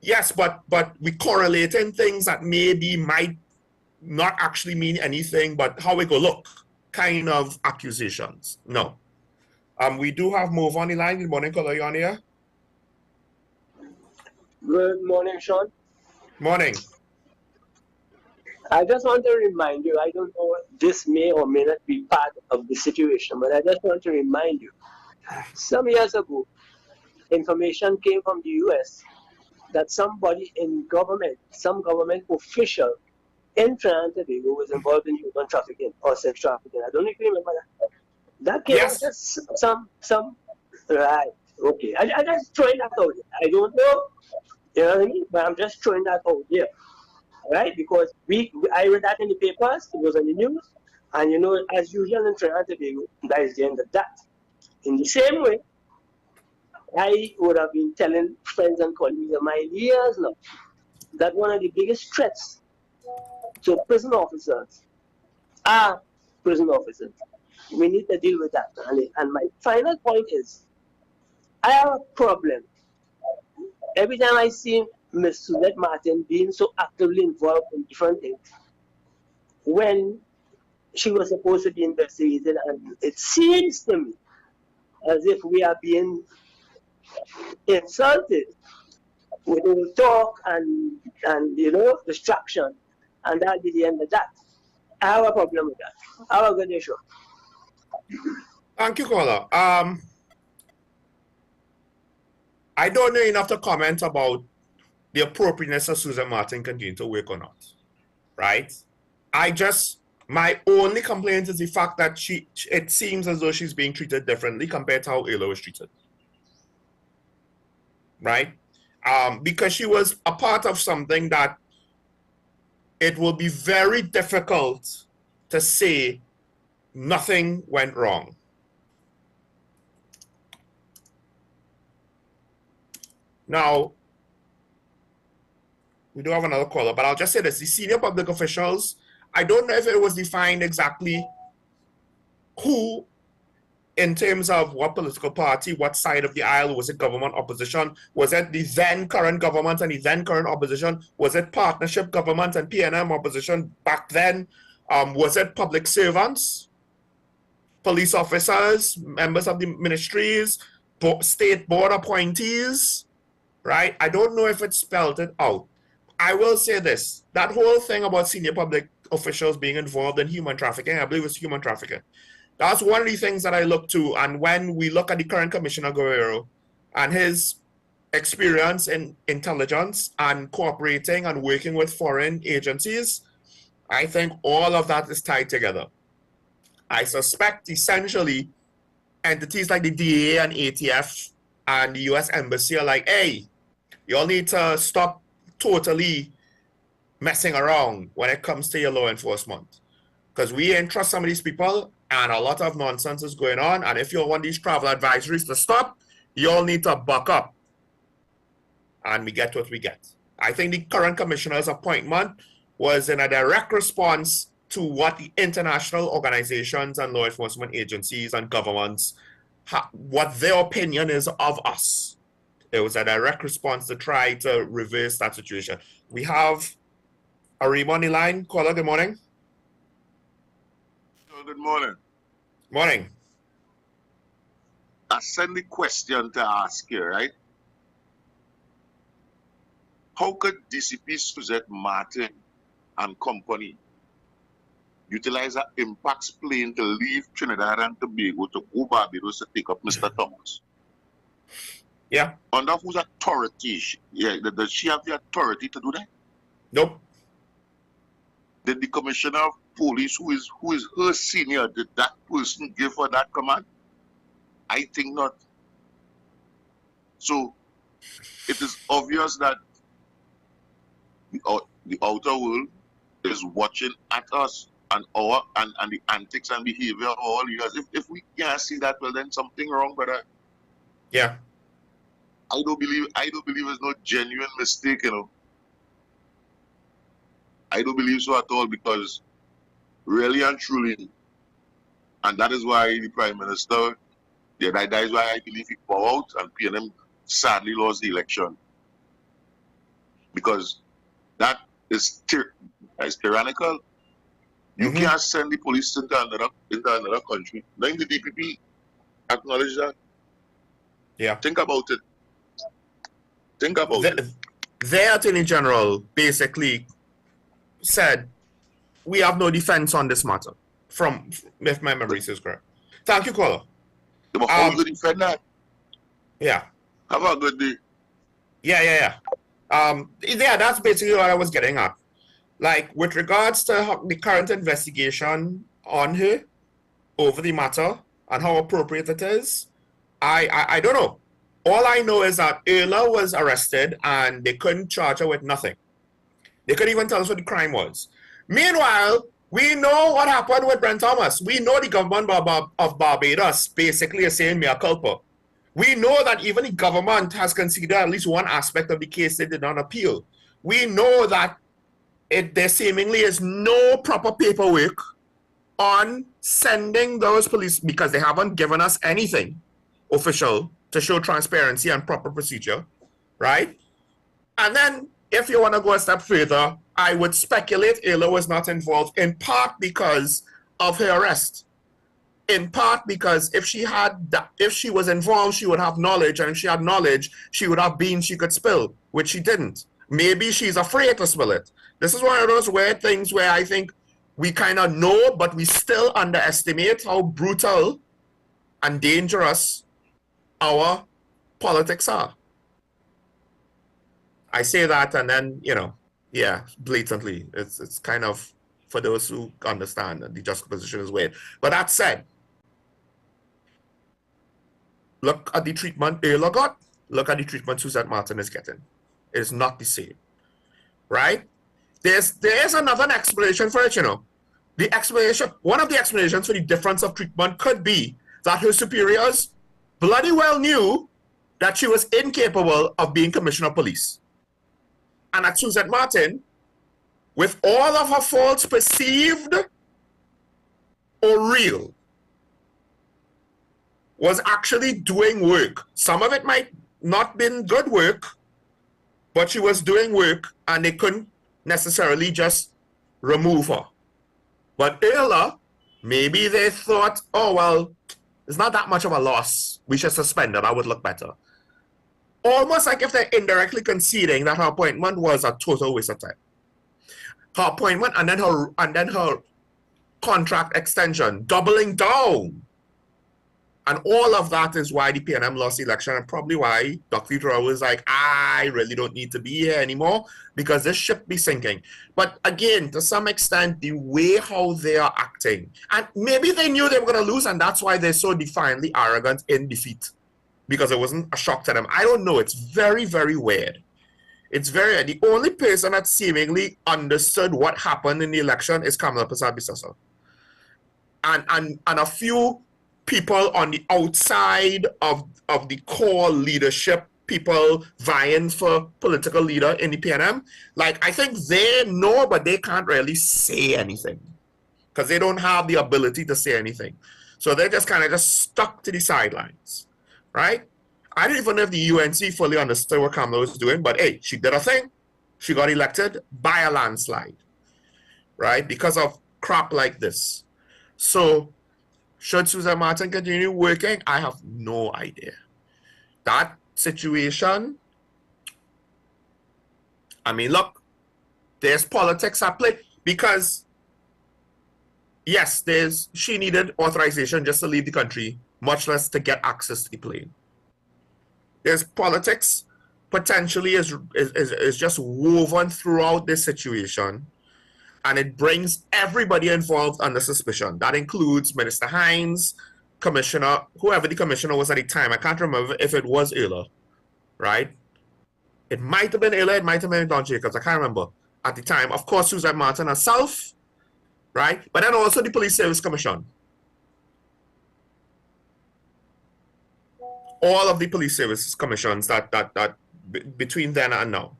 yes, but we correlating things that maybe might not actually mean anything, but how we go look kind of accusations. No. We do have Move on the line. Good morning, caller. You on here? Good morning, Sean. Morning. I just want to remind you, I don't know, this may or may not be part of the situation, but I just want to remind you, some years ago, information came from the US that somebody in government, some government official in Trinidad and Tobago was involved in human trafficking or sex trafficking. I don't know if you remember that. That came out just some, right, okay. I just throwing that out there. I don't know, you know what I mean? But I'm just throwing that out there, right? Because I read that in the papers, it was on the news, And you know, as usual in Trinidad and Tobago, that is the end of that. In the same way, I would have been telling friends and colleagues of mine years now that one of the biggest threats to prison officers are prison officers. We need to deal with that. And my final point is, I have a problem. Every time I see Ms. Suzette Martin being so actively involved in different things, when she was supposed to be investigated, and it seems to me as if we are being insulted with all talk and you know, distraction, and that'll be the end of that. I have a problem with that. Have a good day, sure. Thank you, caller. I don't know enough to comment about the appropriateness of Susan Martin continuing to work or not, right? My only complaint is the fact that it seems as though she's being treated differently compared to how Ayla was treated, right? Because she was a part of something that it will be very difficult to say nothing went wrong. Now, we do have another caller, but I'll just say this. The senior public officials, I don't know if it was defined exactly who, in terms of what political party, what side of the aisle, was it government, opposition? Was it the then current government and the then current opposition? Was it partnership government and PNM opposition back then? Was it public servants, police officers, members of the ministries, state board appointees, right? I don't know if it spelled it out. I will say this, that whole thing about senior public officials being involved in human trafficking, I believe it's human trafficking. That's one of the things that I look to. And when we look at the current Commissioner Guerrero and his experience in intelligence and cooperating and working with foreign agencies, I think all of that is tied together. I suspect essentially entities like the DEA and ATF and the US Embassy are like, hey, you all need to stop totally messing around when it comes to your law enforcement. Because we ain't trust some of these people and a lot of nonsense is going on. And if you want these travel advisories to stop, you all need to buck up. And we get what we get. I think the current commissioner's appointment was in a direct response to what the international organizations and law enforcement agencies and governments, what their opinion is of us. It was a direct response to try to reverse that situation. We have Arima on the line. Caller, good morning. Good morning. Morning. I send the question to ask you, right? How could DCP Suzette Martin and company utilize an Impact's plane to leave Trinidad and Tobago to go Barbados to take up Mr. Thomas? Yeah. Under whose authority? Does she have the authority to do that? Nope. Did the commissioner of police, who is her senior, did that person give her that command? I think not. So it is obvious that the outer world is watching at us and the antics and behavior of all years. If we can't see that, well, then something wrong, brother. Yeah. I don't believe it's no genuine mistake, you know. I don't believe so at all, because really and truly, and that is why the Prime Minister, that is why I believe he bowed out and PNM sadly lost the election. Because that is tyrannical. You can't send the police into another country. Then the DPP acknowledge that. Yeah. Think about it. Think about it. Their Attorney General basically said, we have no defense on this matter, if my memory is correct. Thank you, caller. How do you defend that? Yeah. Have a good day. Yeah, that's basically what I was getting at. Like, with regards to the current investigation on her over the matter and how appropriate it is, I don't know. All I know is that Ayla was arrested and they couldn't charge her with nothing. They couldn't even tell us what the crime was. Meanwhile, We know what happened with Brent Thomas. We know the government of Barbados basically is saying mea culpa. We know that even the government has considered at least one aspect of the case they did not appeal. We know that there seemingly is no proper paperwork on sending those police because they haven't given us anything official to show transparency and proper procedure, right? And then if you want to go a step further, I would speculate Ayla was not involved in part because of her arrest. In part because if she was involved, she would have knowledge, and if she had knowledge, she would have beans she could spill, which she didn't. Maybe she's afraid to spill it. This is one of those weird things where I think we kind of know, but we still underestimate how brutal and dangerous our politics are. I say that, and then, you know, yeah, blatantly. It's kind of, for those who understand, the juxtaposition is weird. But that said, look at the treatment Ayla got. Look at the treatment Suzette Martin is getting. It is not the same, right? There's another explanation for it, you know. The explanation, one of the explanations for the difference of treatment could be that her superiors bloody well knew that she was incapable of being commissioner of police. And that Suzette Martin, with all of her faults perceived or real, was actually doing work. Some of it might not been good work, but she was doing work and they couldn't necessarily just remove her. But Ayla, maybe they thought, oh, well, it's not that much of a loss. We should suspend her. That would look better. Almost like if they're indirectly conceding that her appointment was a total waste of time. Her appointment and then her contract extension, doubling down. And all of that is why the PNM lost the election, and probably why Dr. Thoreau was like, I really don't need to be here anymore because this ship be sinking. But again, to some extent, the way how they are acting, and maybe they knew they were going to lose, and that's why they're so defiantly arrogant in defeat, because it wasn't a shock to them. I don't know. It's very, very weird. It's very, the only person that seemingly understood what happened in the election is Kamala Persad-Bissessar. And a few people on the outside of the core leadership, people vying for political leader in the PNM, like, I think they know, but they can't really say anything because they don't have the ability to say anything. So they're just kind of just stuck to the sidelines, right? I don't even know if the UNC fully understood what Kamala was doing, but hey, she did a thing. She got elected by a landslide, right? Because of crap like this. So should Suzette Martin continue working? I have no idea. That situation, I mean, look, there's politics at play because, yes, she needed authorization just to leave the country, much less to get access to the plane. There's politics potentially is just woven throughout this situation, and it brings everybody involved under suspicion. That includes Minister Hines, Commissioner, whoever the commissioner was at the time. I can't remember if it was Ayla, right? It might have been Ayla, it might have been Don Jacobs, I can't remember at the time. Of course, Suzette Martin herself, right? But then also the Police Service Commission. All of the police services commissions that between then and now.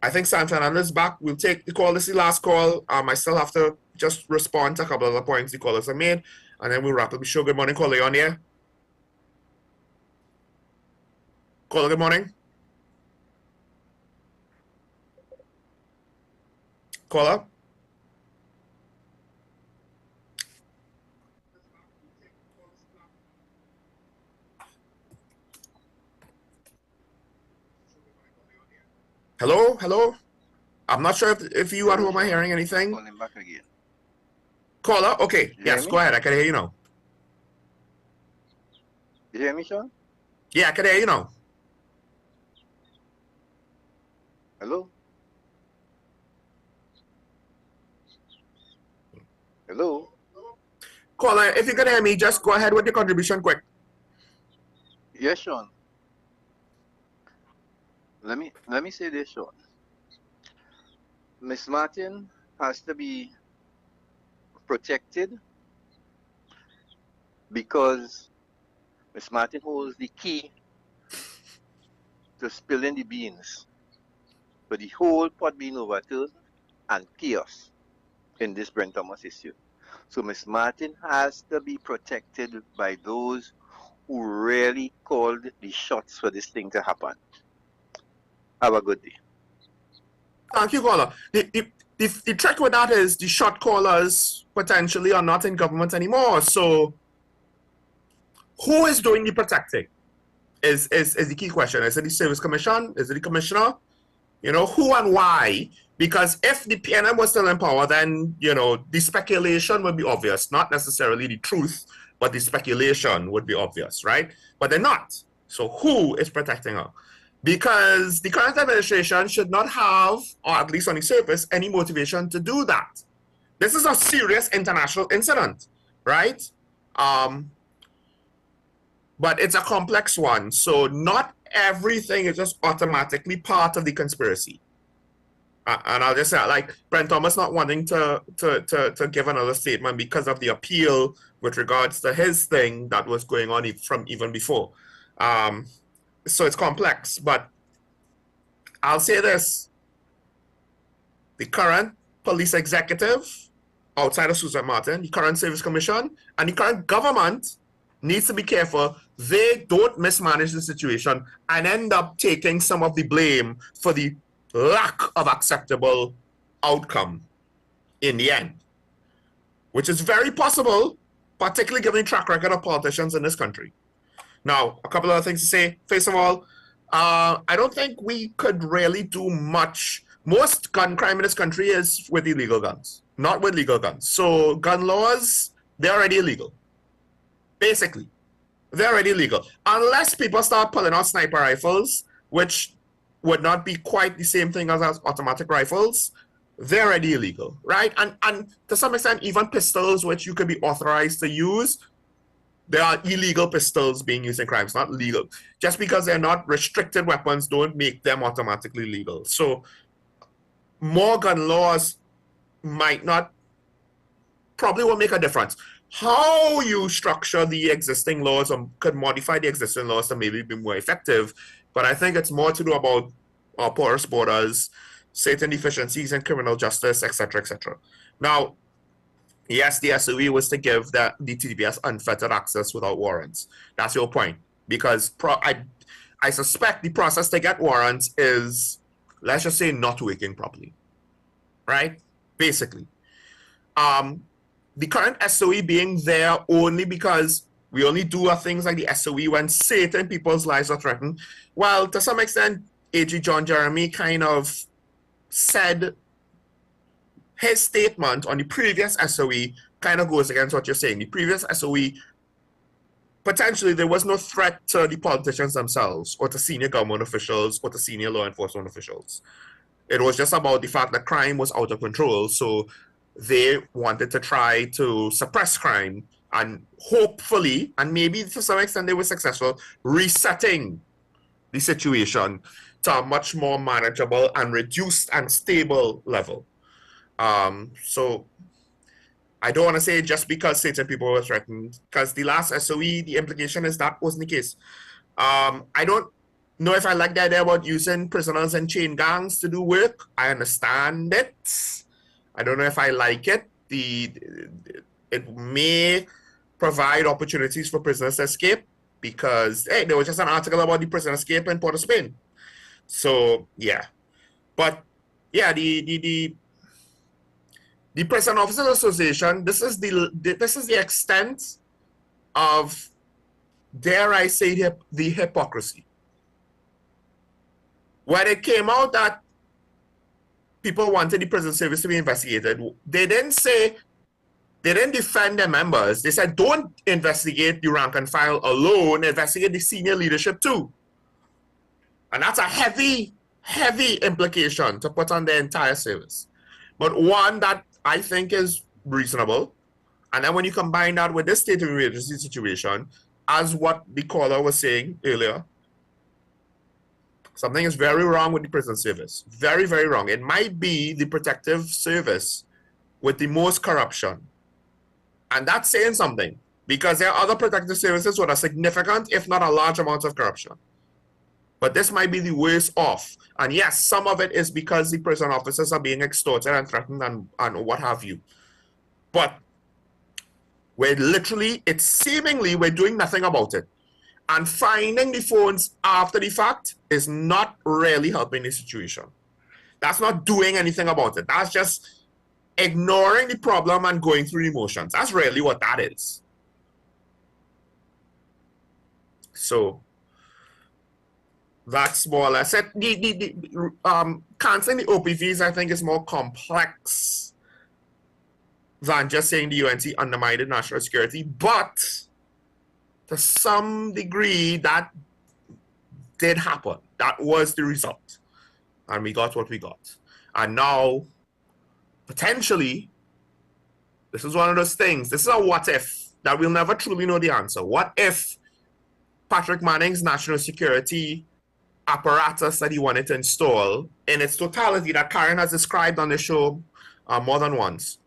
I think San Fernando is back. We'll take the call. This is the last call. I still have to just respond to a couple of the points the callers have made, and then we'll wrap up the show. Good morning, caller. You on here? Caller, good morning. Caller? Hello, hello. I'm not sure if you at home are hearing anything. Calling back again. Caller, okay. Yes, go ahead. I can hear you now. You hear me, Sean? Yeah, I can hear you now. Hello? Hello? Caller, if you can hear me, just go ahead with your contribution quick. Yes, Sean. Let me say this, Sean. Miss Martin has to be protected because Miss Martin holds the key to spilling the beans for the whole pot being overturned and chaos in this Brent Thomas issue. So Miss Martin has to be protected by those who really called the shots for this thing to happen. Have a good day. Thank you, caller. The trick with that is the shot callers potentially are not in government anymore. So who is doing the protecting is the key question. Is it the Service Commission? Is it the Commissioner? You know, who and why? Because if the PNM was still in power, then, you know, the speculation would be obvious. Not necessarily the truth, but the speculation would be obvious, right? But they're not. So who is protecting her? Because the current administration should not have, or at least on the surface, any motivation to do that. This is a serious international incident, right? But it's a complex one. So not everything is just automatically part of the conspiracy. And I'll just say, like, Brent Thomas not wanting to give another statement because of the appeal with regards to his thing that was going on from even before. So it's complex, but I'll say this. The current police executive outside of Susan Martin, the current Service Commission, and the current government needs to be careful they don't mismanage the situation and end up taking some of the blame for the lack of acceptable outcome in the end, which is very possible, particularly given the track record of politicians in this country. Now, a couple of things to say. First of all, I don't think we could really do much. Most gun crime in this country is with illegal guns, not with legal guns. So gun laws, they're already illegal. Basically, they're already illegal. Unless people start pulling out sniper rifles, which would not be quite the same thing as automatic rifles, they're already illegal, right? And to some extent, even pistols, which you could be authorized to use, there are illegal pistols being used in crimes, not legal. Just because they're not restricted weapons don't make them automatically legal. So more gun laws probably won't make a difference. How you structure the existing laws could modify the existing laws to maybe be more effective, but I think it's more to do about our porous borders, certain deficiencies in criminal justice, etc., etc. Now, yes, the SOE was to give the TDPS unfettered access without warrants. That's your point. Because I suspect the process to get warrants is, let's just say, not working properly. Right? Basically. The current SOE being there only because we only do things like the SOE when certain people's lives are threatened. Well, to some extent, AG John Jeremy kind of said his statement on the previous SOE kind of goes against what you're saying. The previous SOE, potentially there was no threat to the politicians themselves or to senior government officials or to senior law enforcement officials. It was just about the fact that crime was out of control. So they wanted to try to suppress crime and hopefully, and maybe to some extent they were successful, resetting the situation to a much more manageable and reduced and stable level. So I don't want to say just because certain people were threatened, because the last SOE, the implication is that wasn't the case. I don't know if I like the idea about using prisoners and chain gangs to do work. I understand it. I don't know if I like it. It may provide opportunities for prisoners to escape because, hey, there was just an article about the prison escape in Port of Spain. So, yeah. But, yeah, the Prison Officers Association, this is the extent of, dare I say, the hypocrisy. When it came out that people wanted the prison service to be investigated, they didn't defend their members. They said, don't investigate the rank and file alone, investigate the senior leadership too. And that's a heavy, heavy implication to put on the entire service. But one that I think is reasonable. And then when you combine that with this state of emergency situation, as what the caller was saying earlier, something is very wrong with the prison service. Very, very wrong. It might be the protective service with the most corruption And that's saying something, because there are other protective services with a significant, if not a large amount of corruption. But this might be the worst off. And yes, some of it is because the prison officers are being extorted and threatened and what have you. But we're literally, it's seemingly we're doing nothing about it. And finding the phones after the fact is not really helping the situation. That's not doing anything about it. That's just ignoring the problem and going through the motions. That's really what that is. So that's more or less it. Canceling the OPVs, I think, is more complex than just saying the UNT undermined national security, but to some degree that did happen. That was the result. And we got what we got. And now, potentially, this is one of those things. This is a what if that we'll never truly know the answer. What if Patrick Manning's national security apparatus that he wanted to install in its totality that Karen has described on the show more than once,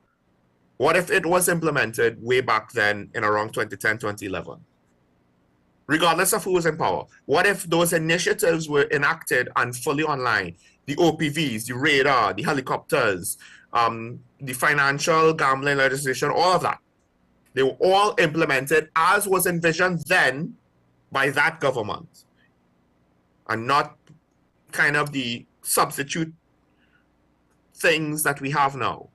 what if it was implemented way back then in around 2010, 2011? Regardless of who was in power. What if those initiatives were enacted and fully online? The OPVs, the radar, the helicopters, the financial gambling legislation, all of that. They were all implemented as was envisioned then by that government, and not kind of the substitute things that we have now.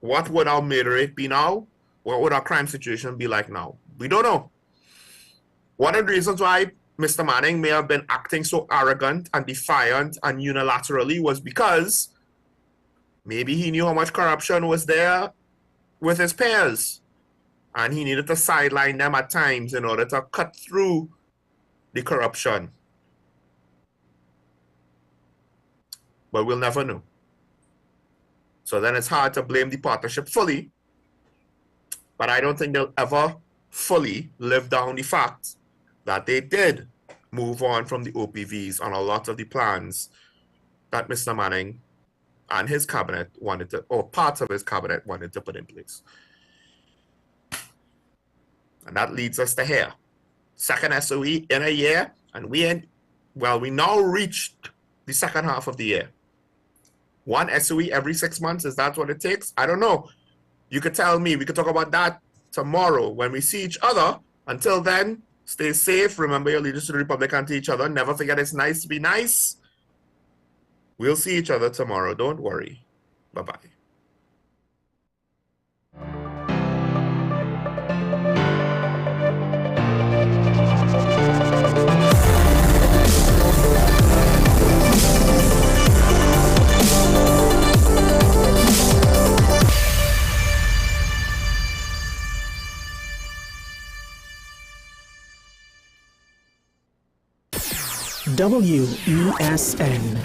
What would our murder rate be now? What would our crime situation be like now? We don't know. One of the reasons why Mr. Manning may have been acting so arrogant and defiant and unilaterally was because maybe he knew how much corruption was there with his peers, and he needed to sideline them at times in order to cut through the corruption. But we'll never know. So then it's hard to blame the partnership fully, but I don't think they'll ever fully live down the fact that they did move on from the OPVs on a lot of the plans that Mr. Manning and his cabinet wanted to, or parts of his cabinet wanted to put in place. And that leads us to here. Second SOE in a year, and we now reached the second half of the year. One SOE every 6 months, is that what it takes? I don't know. You could tell me. We could talk about that tomorrow when we see each other. Until then, stay safe. Remember your allegiance to the Republic and to each other. Never forget it's nice to be nice. We'll see each other tomorrow. Don't worry. Bye-bye. WESN.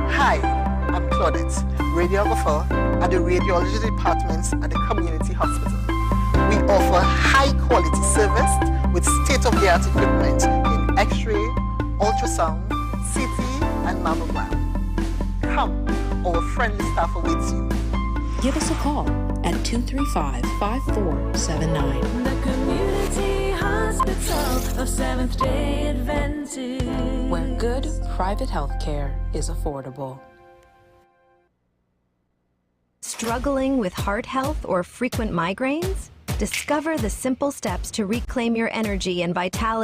Hi, I'm Claudette, radiographer at the radiology departments at the community hospital. We offer high-quality service with state-of-the-art equipment in X-ray, ultrasound, CT, and mammogram. Come, our friendly staff awaits you. Give us a call at 235-5479. The Community Hospital of Seventh-day Adventist, where good private health care is affordable. Struggling with heart health or frequent migraines? Discover the simple steps to reclaim your energy and vitality.